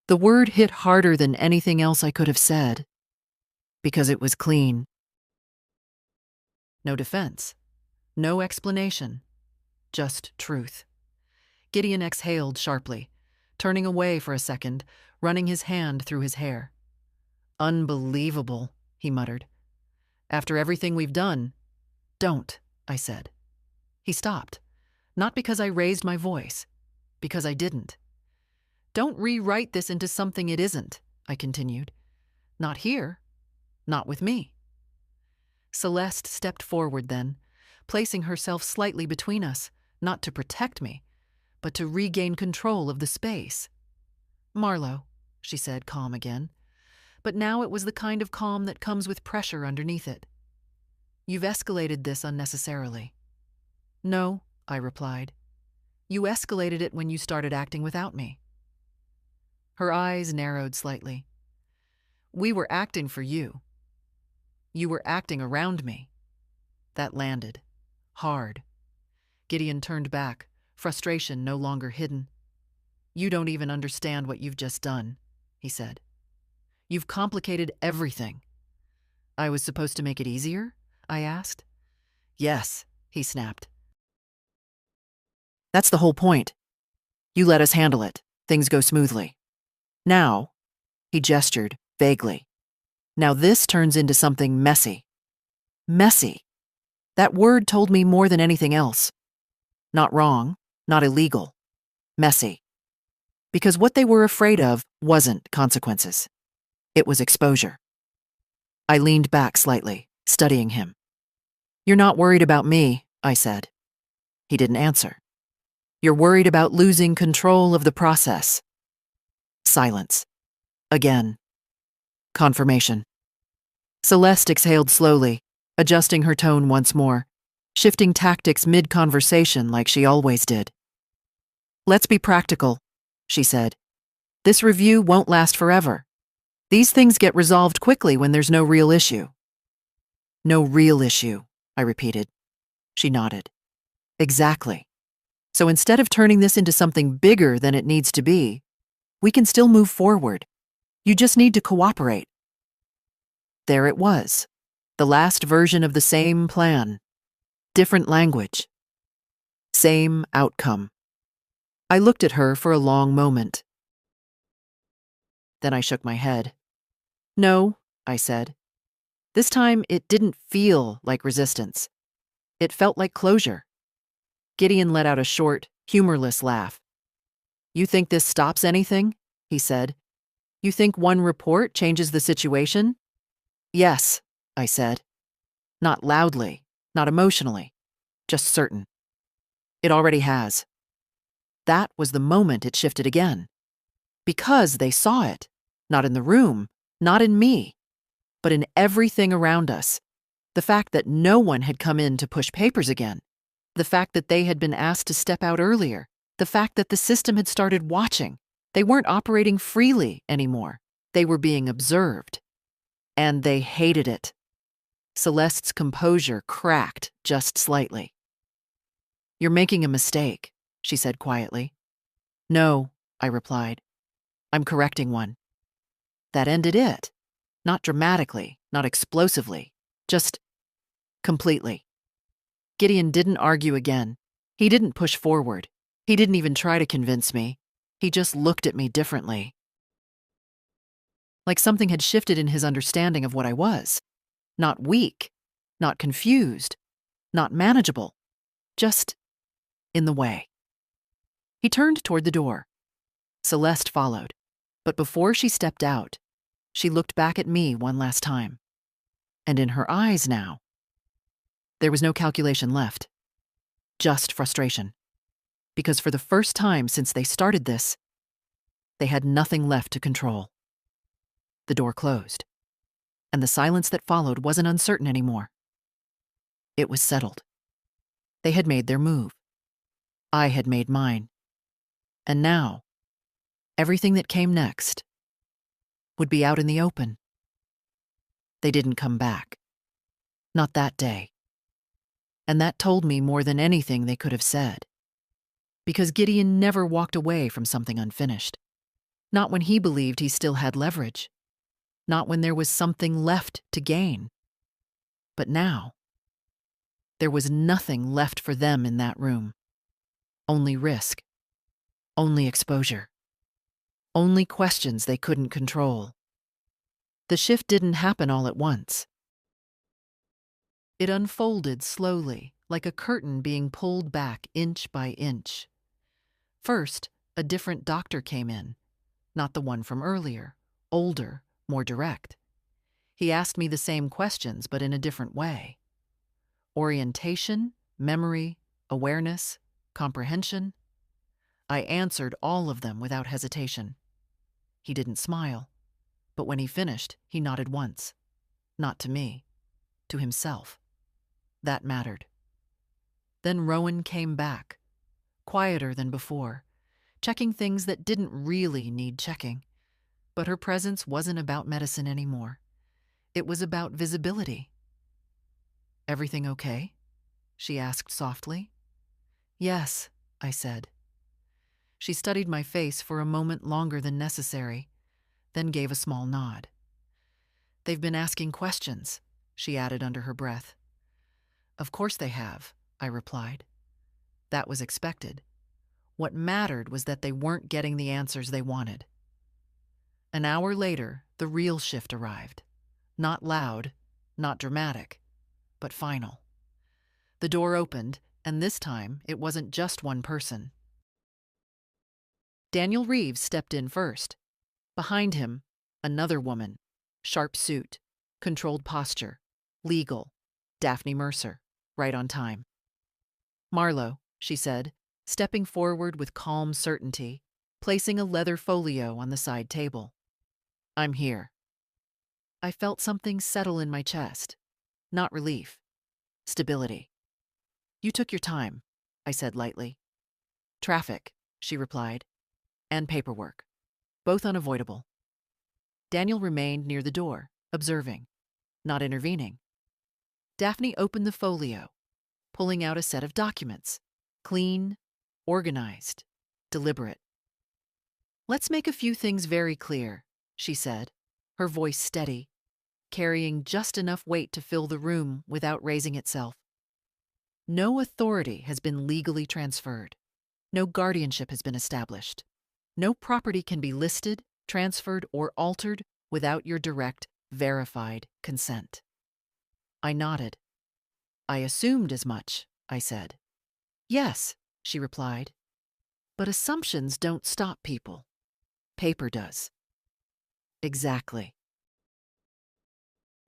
The word hit harder than anything else I could have said, because it was clean. No defense, no explanation, just truth. Gideon exhaled sharply, turning away for a second, running his hand through his hair. "Unbelievable," he muttered. "After everything we've done." "Don't," I said. He stopped, not because I raised my voice, because I didn't. "Don't rewrite this into something it isn't," I continued. "Not here, not with me." Celeste stepped forward then, placing herself slightly between us, not to protect me, but to regain control of the space. "Marlowe," she said, calm again, but now it was the kind of calm that comes with pressure underneath it. "You've escalated this unnecessarily." "No," I replied. "You escalated it when you started acting without me." Her eyes narrowed slightly. "We were acting for you. You were acting around me." That landed. Hard. Gideon turned back, frustration no longer hidden. "You don't even understand what you've just done," he said. "You've complicated everything." "I was supposed to make it easier?" I asked. "Yes," he snapped. "That's the whole point. You let us handle it. Things go smoothly. Now," he gestured vaguely, "now this turns into something messy." Messy. That word told me more than anything else. Not wrong, not illegal. Messy. Because what they were afraid of wasn't consequences. It was exposure. I leaned back slightly, studying him. "You're not worried about me," I said. He didn't answer. "You're worried about losing control of the process." Silence. Again. Confirmation. Celeste exhaled slowly, adjusting her tone once more, shifting tactics mid-conversation like she always did. "Let's be practical," she said. "This review won't last forever. These things get resolved quickly when there's no real issue." "No real issue," I repeated. She nodded. "Exactly. So instead of turning this into something bigger than it needs to be, we can still move forward. You just need to cooperate." There it was, the last version of the same plan. Different language. Same outcome. I looked at her for a long moment. Then I shook my head. "No," I said. This time it didn't feel like resistance. It felt like closure. Gideon let out a short, humorless laugh. "You think this stops anything?" he said. "You think one report changes the situation?" "Yes," I said. Not loudly, not emotionally, just certain. "It already has." That was the moment it shifted again. Because they saw it, not in the room, not in me, but in everything around us. The fact that no one had come in to push papers again. The fact that they had been asked to step out earlier. The fact that the system had started watching. They weren't operating freely anymore. They were being observed. And they hated it. Celeste's composure cracked just slightly. "You're making a mistake," she said quietly. "No," I replied. "I'm correcting one." That ended it. Not dramatically, not explosively, just completely. Gideon didn't argue again. He didn't push forward. He didn't even try to convince me. He just looked at me differently. Like something had shifted in his understanding of what I was. Not weak, not confused, not manageable, just in the way. He turned toward the door. Celeste followed, but before she stepped out, She looked back at me one last time. And in her eyes now, there was no calculation left. Just frustration. Because for the first time since they started this, they had nothing left to control. The door closed, and the silence that followed wasn't uncertain anymore. It was settled. They had made their move. I had made mine. And now, everything that came next would be out in the open. They didn't come back. Not that day. And that told me more than anything they could have said. Because Gideon never walked away from something unfinished. Not when he believed he still had leverage. Not when there was something left to gain. But now, there was nothing left for them in that room. Only risk. Only exposure. Only questions they couldn't control. The shift didn't happen all at once. It unfolded slowly, like a curtain being pulled back inch by inch. First, a different doctor came in, not the one from earlier, older, more direct. He asked me the same questions, but in a different way. Orientation, memory, awareness, comprehension. I answered all of them without hesitation. He didn't smile, but when he finished, he nodded once. Not to me, to himself. That mattered. Then Rowan came back, quieter than before, checking things that didn't really need checking. But her presence wasn't about medicine anymore. It was about visibility. "Everything okay?" she asked softly. "Yes," I said. She studied my face for a moment longer than necessary, then gave a small nod. "They've been asking questions," she added under her breath. "Of course they have," I replied. That was expected. What mattered was that they weren't getting the answers they wanted. An hour later, the real shift arrived. Not loud, not dramatic, but final. The door opened, and this time it wasn't just one person. Daniel Reeves stepped in first. Behind him, another woman. Sharp suit, controlled posture, legal. Daphne Mercer, right on time. "Marlowe," she said, stepping forward with calm certainty, placing a leather folio on the side table. "I'm here." I felt something settle in my chest. Not relief. Stability. "You took your time," I said lightly. "Traffic," she replied, "and paperwork. Both unavoidable." Daniel remained near the door, observing, not intervening. Daphne opened the folio, pulling out a set of documents. Clean, organized, deliberate. "Let's make a few things very clear," she said, her voice steady, carrying just enough weight to fill the room without raising itself. "No authority has been legally transferred. No guardianship has been established. No property can be listed, transferred, or altered without your direct, verified consent." I nodded. "I assumed as much," I said. "Yes," she replied. "But assumptions don't stop people. Paper does." "Exactly."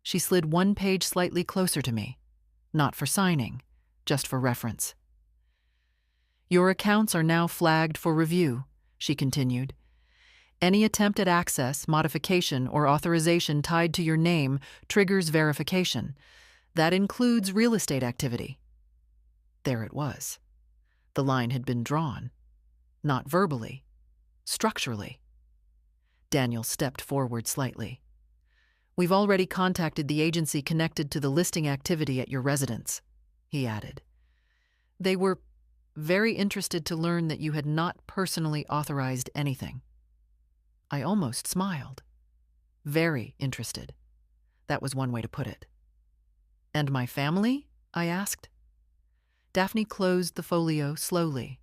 She slid one page slightly closer to me, not for signing, just for reference. "Your accounts are now flagged for review," she continued. "Any attempt at access, modification, or authorization tied to your name triggers verification. That includes real estate activity." There it was. The line had been drawn. Not verbally, structurally. Daniel stepped forward slightly. "We've already contacted the agency connected to the listing activity at your residence," he added. "They were very interested to learn that you had not personally authorized anything." I almost smiled. Very interested. That was one way to put it. "And my family?" I asked. Daphne closed the folio slowly.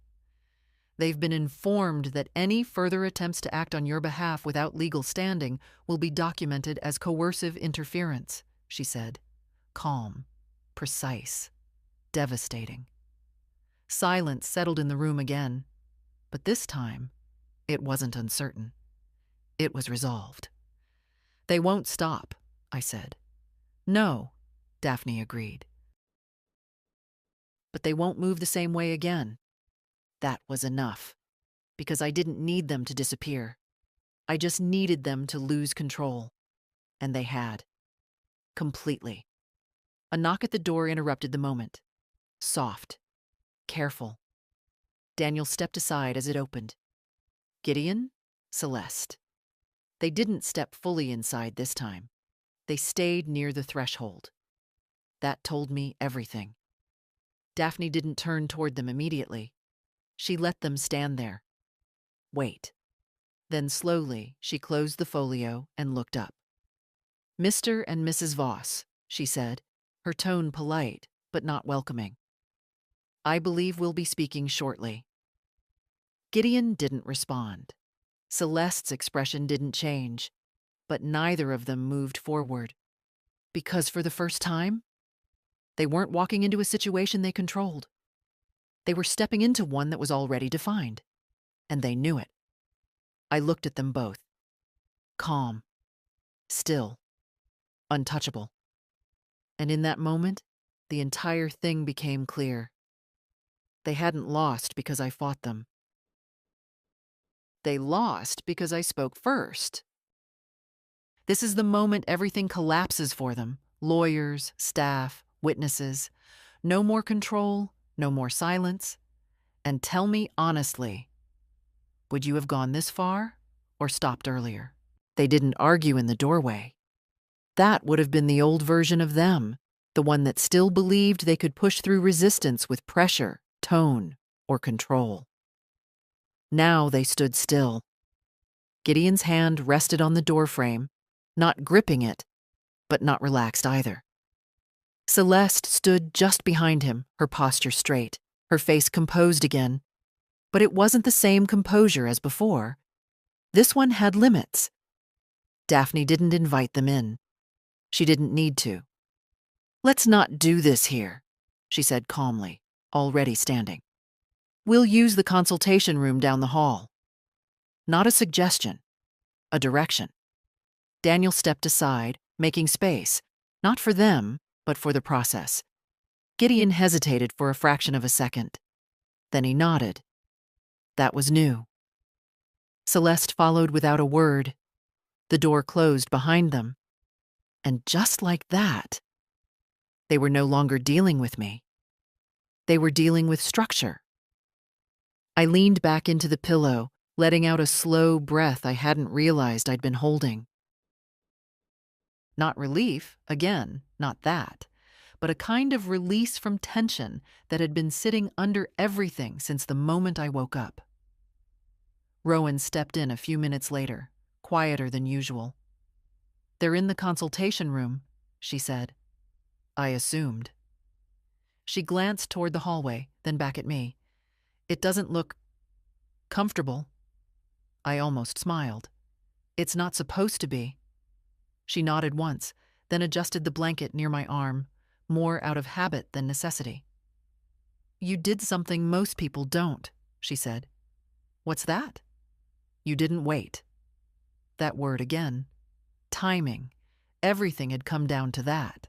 "They've been informed that any further attempts to act on your behalf without legal standing will be documented as coercive interference," she said. Calm, precise, devastating. Silence settled in the room again, but this time, it wasn't uncertain. It was resolved. They won't stop, I said. No, Daphne agreed. But they won't move the same way again. That was enough, because I didn't need them to disappear. I just needed them to lose control. And they had. Completely. A knock at the door interrupted the moment. Soft. Careful. Daniel stepped aside as it opened. Gideon, Celeste. They didn't step fully inside this time. They stayed near the threshold. That told me everything. Daphne didn't turn toward them immediately. She let them stand there. Wait. Then slowly, she closed the folio and looked up. Mr. and Mrs. Voss, she said, her tone polite but not welcoming. I believe we'll be speaking shortly. Gideon didn't respond. Celeste's expression didn't change, but neither of them moved forward. Because for the first time, they weren't walking into a situation they controlled. They were stepping into one that was already defined, and they knew it. I looked at them both. Calm. Still. Untouchable. And in that moment, the entire thing became clear. They hadn't lost because I fought them. They lost because I spoke first. This is the moment everything collapses for them. Lawyers, staff, witnesses. No more control, no more silence. And tell me honestly, would you have gone this far or stopped earlier? They didn't argue in the doorway. That would have been the old version of them, the one that still believed they could push through resistance with pressure, tone, or control. Now they stood still. Gideon's hand rested on the doorframe, not gripping it, but not relaxed either. Celeste stood just behind him, her posture straight, her face composed again. But it wasn't the same composure as before. This one had limits. Daphne didn't invite them in. She didn't need to. Let's not do this here, she said calmly, already standing. We'll use the consultation room down the hall. Not a suggestion, a direction. Daniel stepped aside, making space, not for them, but for the process. Gideon hesitated for a fraction of a second. Then he nodded. That was new. Celeste followed without a word. The door closed behind them. And just like that, they were no longer dealing with me. They were dealing with structure. I leaned back into the pillow, letting out a slow breath I hadn't realized I'd been holding. Not relief, again, not that, but a kind of release from tension that had been sitting under everything since the moment I woke up. Rowan stepped in a few minutes later, quieter than usual. They're in the consultation room, she said. I assumed. She glanced toward the hallway, then back at me. It doesn't look comfortable. I almost smiled. It's not supposed to be. She nodded once, then adjusted the blanket near my arm, more out of habit than necessity. You did something most people don't, she said. What's that? You didn't wait. That word again. Timing. Everything had come down to that.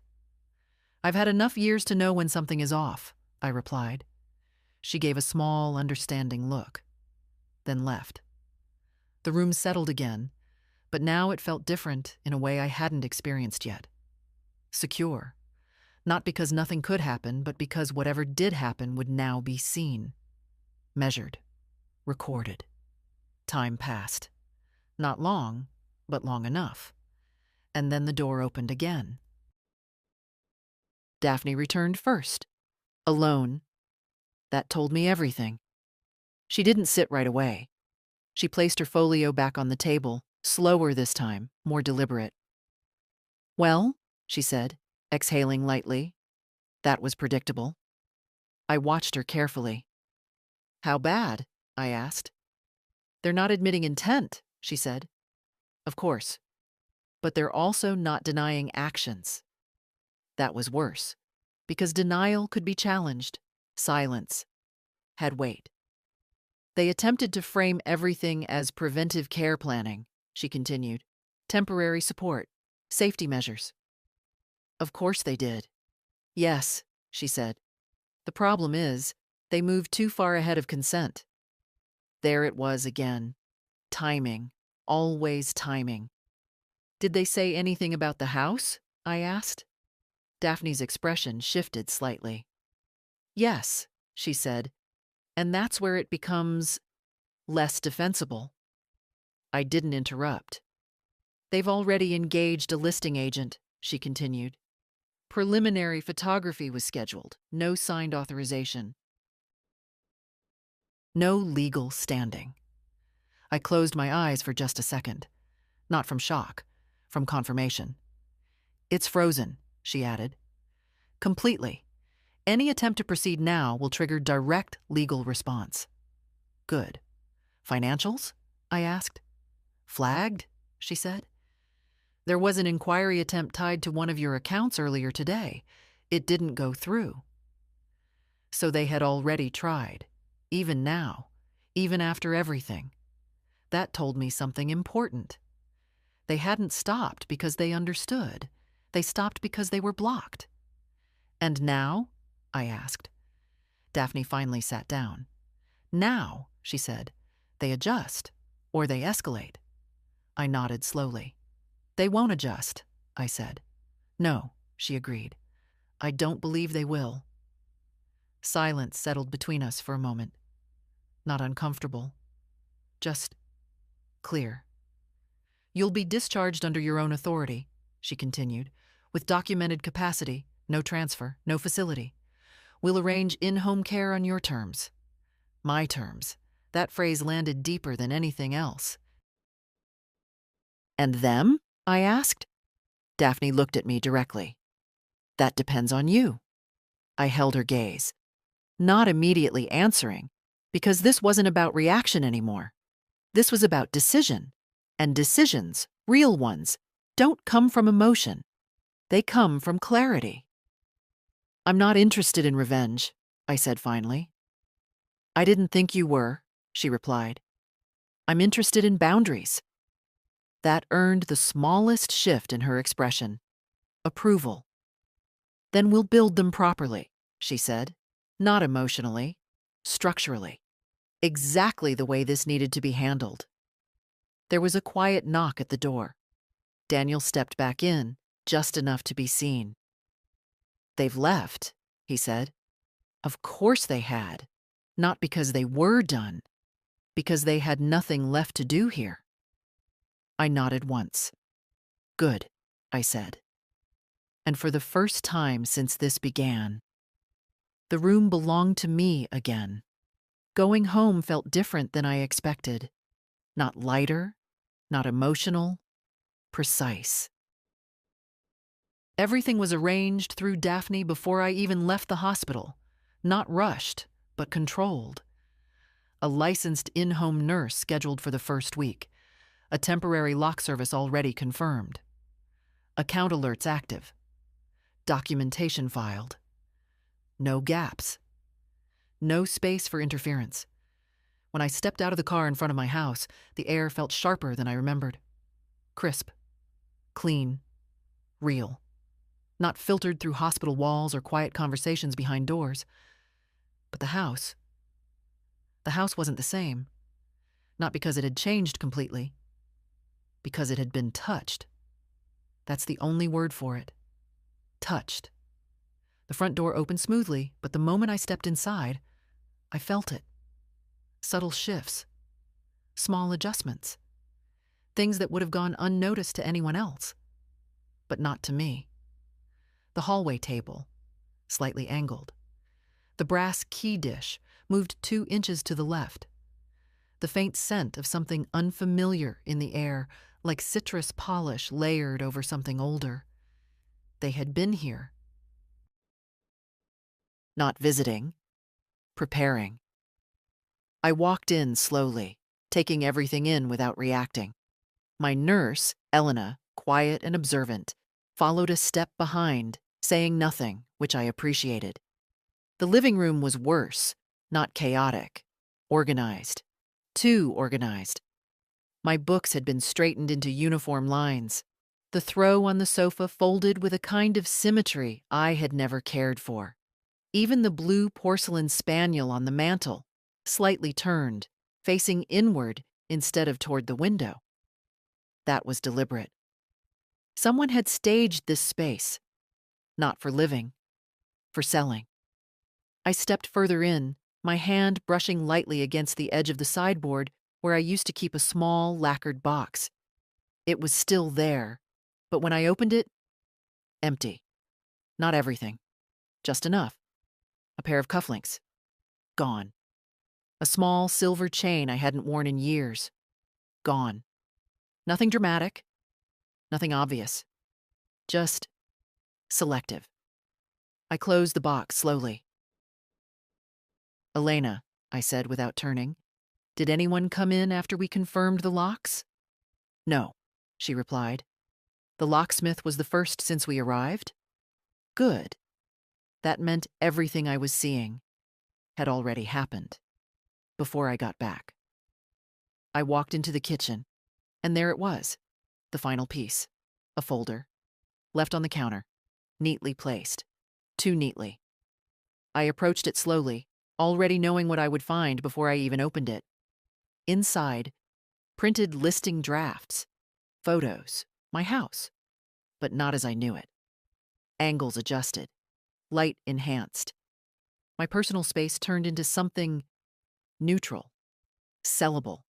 I've had enough years to know when something is off, I replied. She gave a small, understanding look, then left. The room settled again, but now it felt different in a way I hadn't experienced yet. Secure. Not because nothing could happen, but because whatever did happen would now be seen. Measured. Recorded. Time passed. Not long, but long enough. And then the door opened again. Daphne returned first. Alone. That told me everything. She didn't sit right away. She placed her folio back on the table, slower this time, more deliberate. Well, she said, exhaling lightly. That was predictable. I watched her carefully. How bad? I asked. They're not admitting intent, she said. Of course. But they're also not denying actions. That was worse, because denial could be challenged. Silence had weight. They attempted to frame everything as preventive care planning, she continued. Temporary support. Safety measures. Of course they did. Yes, she said. The problem is, they moved too far ahead of consent. There it was again. Timing. Always timing. Did they say anything about the house? I asked. Daphne's expression shifted slightly. Yes, she said, and that's where it becomes less defensible. I didn't interrupt. They've already engaged a listing agent, she continued. Preliminary photography was scheduled, no signed authorization. No legal standing. I closed my eyes for just a second. Not from shock, from confirmation. It's frozen, she added. Completely. Any attempt to proceed now will trigger direct legal response. Good. Financials? I asked. Flagged? She said. There was an inquiry attempt tied to one of your accounts earlier today. It didn't go through. So they had already tried, even now, even after everything. That told me something important. They hadn't stopped because they understood. They stopped because they were blocked. And now? I asked. Daphne finally sat down. Now, she said, they adjust, or they escalate. I nodded slowly. They won't adjust, I said. No, she agreed. I don't believe they will. Silence settled between us for a moment. Not uncomfortable. Just clear. You'll be discharged under your own authority, she continued, with documented capacity, no transfer, no facility. We'll arrange in-home care on your terms. My terms. That phrase landed deeper than anything else. And them? I asked. Daphne looked at me directly. That depends on you. I held her gaze, not immediately answering, because this wasn't about reaction anymore. This was about decision. And decisions, real ones, don't come from emotion. They come from clarity. I'm not interested in revenge, I said finally. I didn't think you were, she replied. I'm interested in boundaries. That earned the smallest shift in her expression. Approval. Then we'll build them properly, she said. Not emotionally, structurally. Exactly the way this needed to be handled. There was a quiet knock at the door. Daniel stepped back in, just enough to be seen. They've left, he said. Of course they had. Not because they were done. Because they had nothing left to do here. I nodded once. Good, I said. And for the first time since this began, the room belonged to me again. Going home felt different than I expected. Not lighter, not emotional, precise. Everything was arranged through Daphne before I even left the hospital. Not rushed, but controlled. A licensed in-home nurse scheduled for the first week. A temporary lock service already confirmed. Account alerts active. Documentation filed. No gaps. No space for interference. When I stepped out of the car in front of my house, the air felt sharper than I remembered. Crisp. Clean. Real. Not filtered through hospital walls or quiet conversations behind doors. But the house wasn't the same. Not because it had changed completely. Because it had been touched. That's the only word for it. Touched. The front door opened smoothly, but the moment I stepped inside, I felt it. Subtle shifts. Small adjustments. Things that would have gone unnoticed to anyone else. But not to me. The hallway table, slightly angled. The brass key dish moved 2 inches to the left. The faint scent of something unfamiliar in the air, like citrus polish layered over something older. They had been here. Not visiting, preparing. I walked in slowly, taking everything in without reacting. My nurse, Elena, quiet and observant, followed a step behind, saying nothing, which I appreciated. The living room was worse, not chaotic. Organized. Too organized. My books had been straightened into uniform lines. The throw on the sofa folded with a kind of symmetry I had never cared for. Even the blue porcelain spaniel on the mantel, slightly turned, facing inward instead of toward the window. That was deliberate. Someone had staged this space, not for living, for selling. I stepped further in, my hand brushing lightly against the edge of the sideboard where I used to keep a small lacquered box. It was still there, but when I opened it, empty. Not everything, just enough. A pair of cufflinks, gone. A small silver chain I hadn't worn in years, gone. Nothing dramatic, nothing obvious, just selective. I closed the box slowly. "Elena," I said without turning, "did anyone come in after we confirmed the locks?" "No," she replied. "The locksmith was the first since we arrived?" Good. That meant everything I was seeing had already happened before I got back. I walked into the kitchen, and there it was, the final piece, a folder, left on the counter, neatly placed, too neatly. I approached it slowly, already knowing what I would find before I even opened it. Inside, printed listing drafts, photos, my house, but not as I knew it. Angles adjusted, light enhanced. My personal space turned into something neutral, sellable,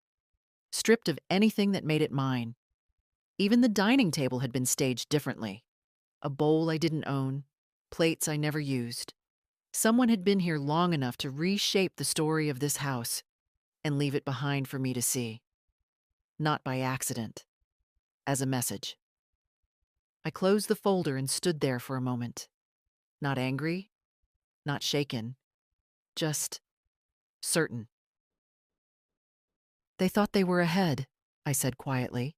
stripped of anything that made it mine. Even the dining table had been staged differently. A bowl I didn't own, plates I never used. Someone had been here long enough to reshape the story of this house and leave it behind for me to see. Not by accident, as a message. I closed the folder and stood there for a moment. Not angry, not shaken, just certain. "They thought they were ahead," I said quietly.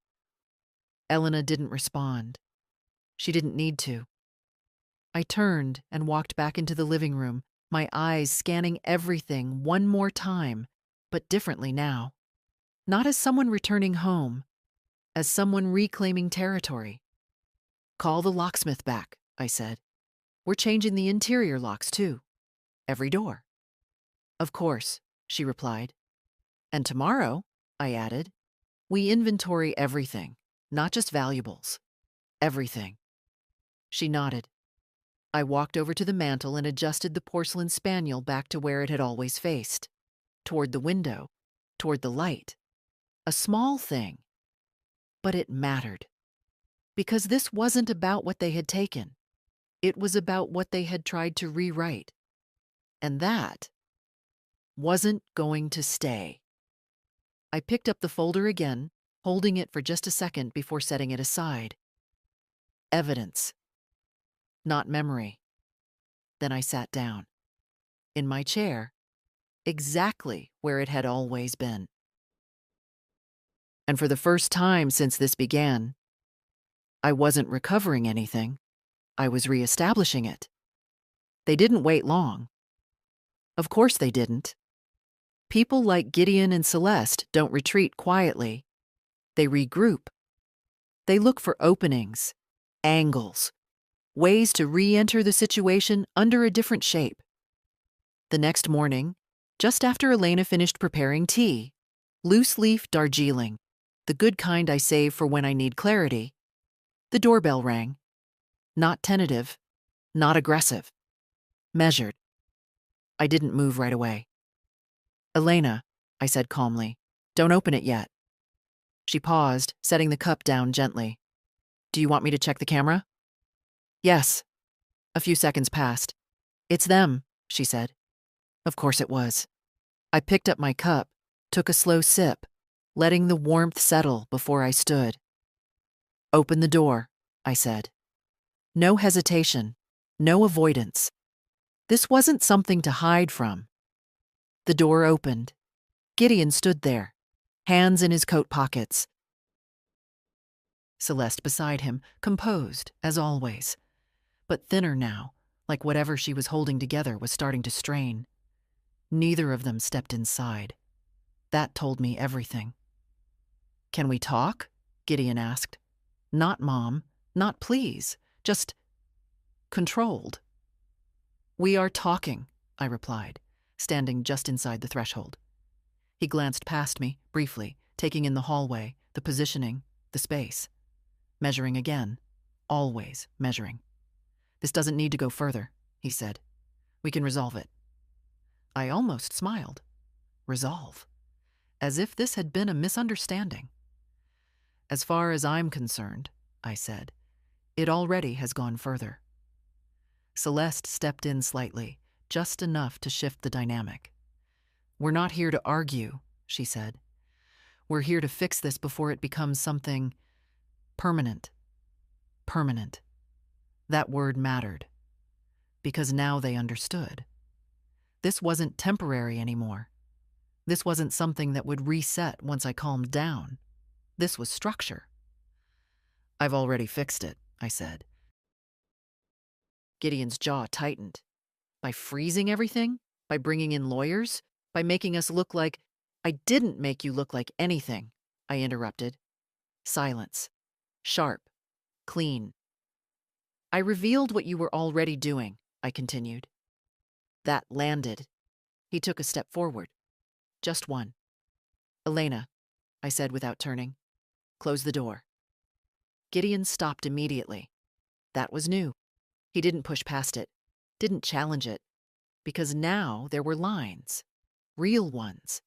Elena didn't respond. She didn't need to. I turned and walked back into the living room, my eyes scanning everything one more time, but differently now. Not as someone returning home, as someone reclaiming territory. "Call the locksmith back," I said. "We're changing the interior locks, too. Every door." "Of course," she replied. "And tomorrow," I added, "we inventory everything, not just valuables. Everything." She nodded. I walked over to the mantel and adjusted the porcelain spaniel back to where it had always faced. Toward the window, toward the light. A small thing. But it mattered. Because this wasn't about what they had taken. It was about what they had tried to rewrite. And that wasn't going to stay. I picked up the folder again, holding it for just a second before setting it aside. Evidence. Not memory. Then I sat down. In my chair. Exactly where it had always been. And for the first time since this began, I wasn't recovering anything. I was reestablishing it. They didn't wait long. Of course they didn't. People like Gideon and Celeste don't retreat quietly. They regroup. They look for openings, angles, ways to re-enter the situation under a different shape. The next morning, just after Elena finished preparing tea, loose-leaf Darjeeling, the good kind I save for when I need clarity, the doorbell rang. Not tentative, not aggressive. Measured. I didn't move right away. "Elena," I said calmly, "don't open it yet." She paused, setting the cup down gently. "Do you want me to check the camera?" "Yes." A few seconds passed. "It's them," she said. Of course it was. I picked up my cup, took a slow sip, letting the warmth settle before I stood. "Open the door," I said. No hesitation, no avoidance. This wasn't something to hide from. The door opened. Gideon stood there, hands in his coat pockets. Celeste beside him, composed, as always, but thinner now, like whatever she was holding together was starting to strain. Neither of them stepped inside. That told me everything. Can we talk? Gideon asked. Not Mom, not please, just controlled. We are talking, I replied, standing just inside the threshold. He glanced past me, briefly, taking in the hallway, the positioning, the space. Measuring again, always measuring. This doesn't need to go further, he said. We can resolve it. I almost smiled. Resolve. As if this had been a misunderstanding. As far as I'm concerned, I said, it already has gone further. Celeste stepped in slightly, just enough to shift the dynamic. We're not here to argue, she said. We're here to fix this before it becomes something permanent. Permanent. That word mattered. Because now they understood. This wasn't temporary anymore. This wasn't something that would reset once I calmed down. This was structure. I've already fixed it, I said. Gideon's jaw tightened. By freezing everything? By bringing in lawyers? By making us look like— I didn't make you look like anything, I interrupted. Silence. Sharp. Clean. I revealed what you were already doing, I continued. That landed. He took a step forward. Just one. Elena, I said without turning. Close the door. Gideon stopped immediately. That was new. He didn't push past it, didn't challenge it, because now there were lines. Real ones.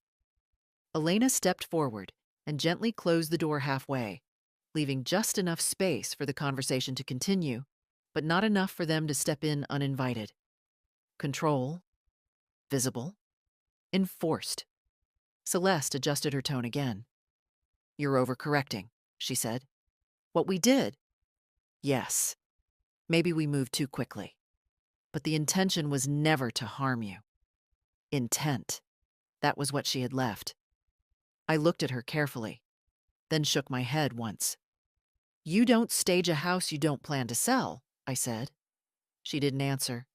Elena stepped forward and gently closed the door halfway, leaving just enough space for the conversation to continue, but not enough for them to step in uninvited. Control. Visible. Enforced. Celeste adjusted her tone again. You're overcorrecting, she said. What we did? Yes. Maybe we moved too quickly. But the intention was never to harm you. Intent. That was what she had left. I looked at her carefully, then shook my head once. You don't stage a house you don't plan to sell, I said. She didn't answer.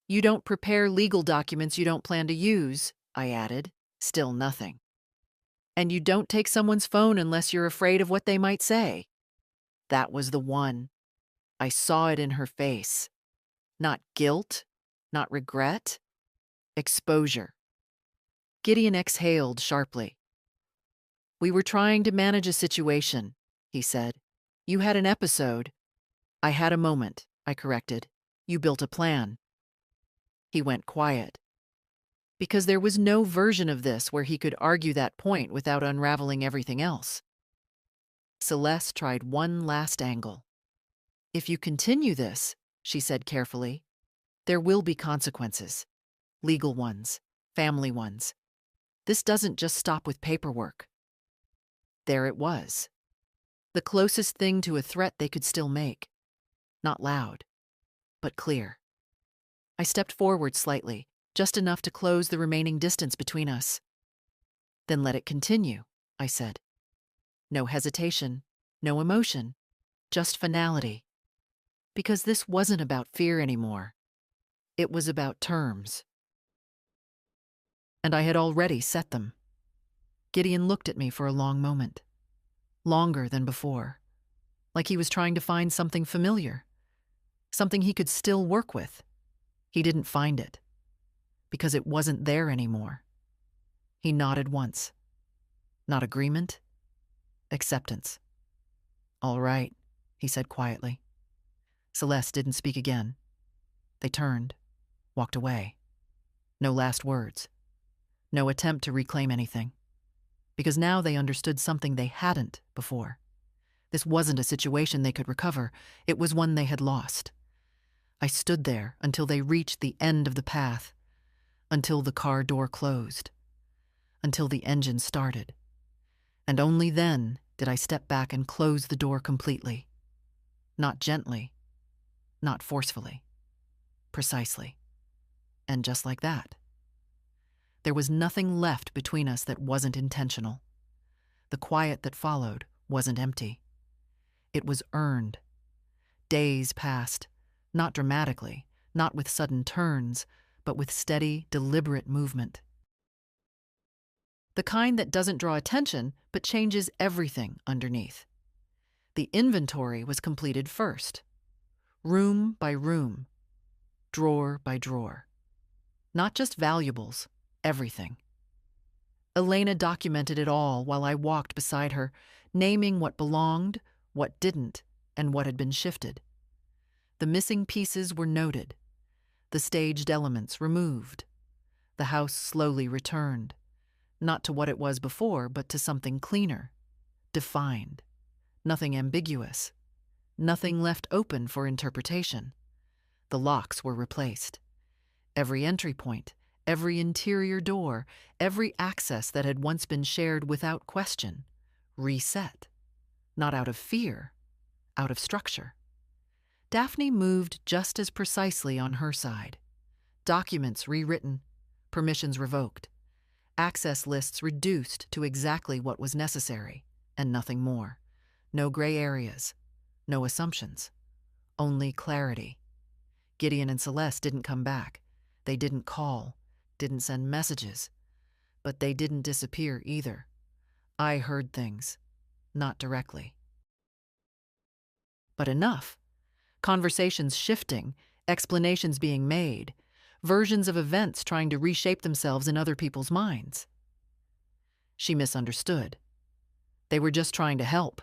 You don't prepare legal documents you don't plan to use, I added. Still nothing. And you don't take someone's phone unless you're afraid of what they might say. That was the one. I saw it in her face. Not guilt, not regret. Exposure. Gideon exhaled sharply. We were trying to manage a situation, he said. You had an episode. I had a moment, I corrected. You built a plan. He went quiet. Because there was no version of this where he could argue that point without unraveling everything else. Celeste tried one last angle. If you continue this, she said carefully, there will be consequences. Legal ones, family ones. This doesn't just stop with paperwork. There it was. The closest thing to a threat they could still make. Not loud, but clear. I stepped forward slightly, just enough to close the remaining distance between us. Then let it continue, I said. No hesitation, no emotion, just finality. Because this wasn't about fear anymore. It was about terms. And I had already set them. Gideon looked at me for a long moment. Longer than before. Like he was trying to find something familiar. Something he could still work with. He didn't find it. Because it wasn't there anymore. He nodded once. Not agreement. Acceptance. All right, he said quietly. Celeste didn't speak again. They turned, walked away. No last words. No attempt to reclaim anything. Because now they understood something they hadn't before. This wasn't a situation they could recover. It was one they had lost. I stood there until they reached the end of the path. Until the car door closed. Until the engine started. And only then did I step back and close the door completely. Not gently. Not forcefully. Precisely. And just like that. There was nothing left between us that wasn't intentional. The quiet that followed wasn't empty. It was earned. Days passed, not dramatically, not with sudden turns, but with steady, deliberate movement. The kind that doesn't draw attention but changes everything underneath. The inventory was completed first, room by room, drawer by drawer. Not just valuables, everything. Elena documented it all while I walked beside her, naming what belonged, what didn't, and what had been shifted. The missing pieces were noted, the staged elements removed. The house slowly returned, not to what it was before, but to something cleaner, defined, nothing ambiguous, nothing left open for interpretation. The locks were replaced. Every entry point, every interior door, every access that had once been shared without question, reset. Not out of fear, out of structure. Daphne moved just as precisely on her side. Documents rewritten, permissions revoked, access lists reduced to exactly what was necessary, and nothing more. No gray areas, no assumptions, only clarity. Gideon and Celeste didn't come back. They didn't call, didn't send messages, but they didn't disappear either. I heard things, not directly. But enough. Conversations shifting, explanations being made, versions of events trying to reshape themselves in other people's minds. She misunderstood. They were just trying to help.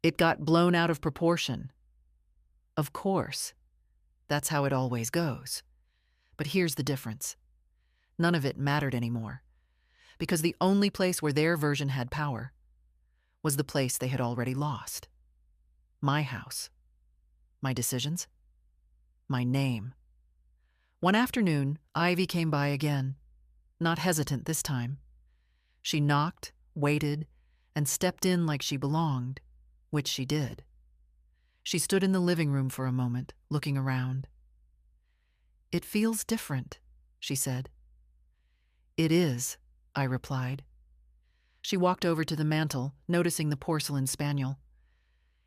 It got blown out of proportion. Of course, that's how it always goes. But here's the difference. None of it mattered anymore, because the only place where their version had power was the place they had already lost. My house. My decisions. My name. One afternoon, Ivy came by again, not hesitant this time. She knocked, waited, and stepped in like she belonged, which she did. She stood in the living room for a moment, looking around. "It feels different," she said. "It is," I replied. She walked over to the mantel, noticing the porcelain spaniel.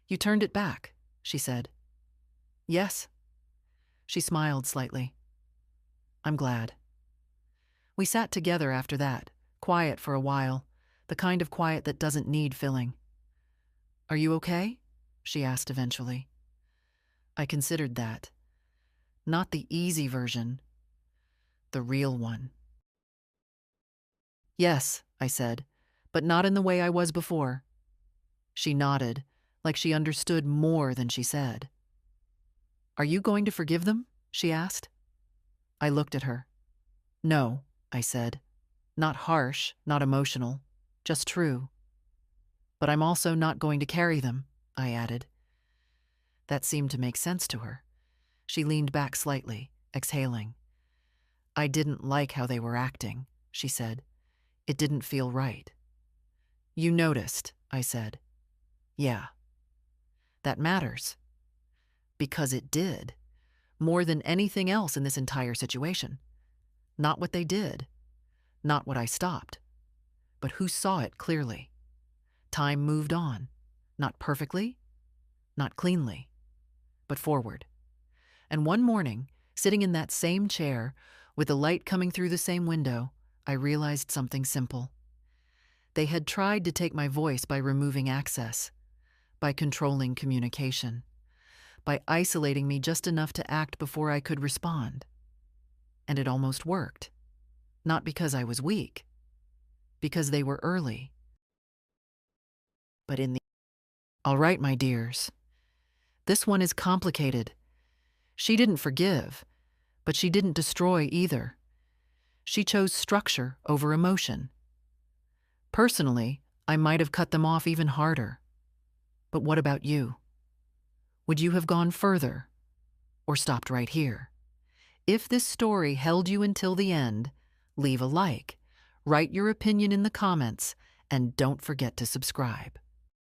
"You turned it back," she said. "Yes." She smiled slightly. "I'm glad." We sat together after that, quiet for a while, the kind of quiet that doesn't need filling. "Are you okay?" she asked eventually. I considered that. Not the easy version, the real one. "Yes," I said, "but not in the way I was before." She nodded, like she understood more than she said. "Are you going to forgive them?" she asked. I looked at her. "No," I said. "Not harsh, not emotional, just true. But I'm also not going to carry them," I added. That seemed to make sense to her. She leaned back slightly, exhaling. "I didn't like how they were acting," she said. "It didn't feel right." "You noticed," I said. "Yeah." "That matters." Because it did. More than anything else in this entire situation. Not what they did. Not what I stopped. But who saw it clearly. Time moved on. Not perfectly. Not cleanly. But forward. And one morning, sitting in that same chair, with the light coming through the same window, I realized something simple. They had tried to take my voice by removing access, by controlling communication, by isolating me just enough to act before I could respond. And it almost worked. Not because I was weak, because they were early. But in the... All right, my dears. This one is complicated. She didn't forgive, but she didn't destroy either. She chose structure over emotion. Personally, I might have cut them off even harder. But what about you? Would you have gone further, or stopped right here? If this story held you until the end, leave a like, write your opinion in the comments, and don't forget to subscribe.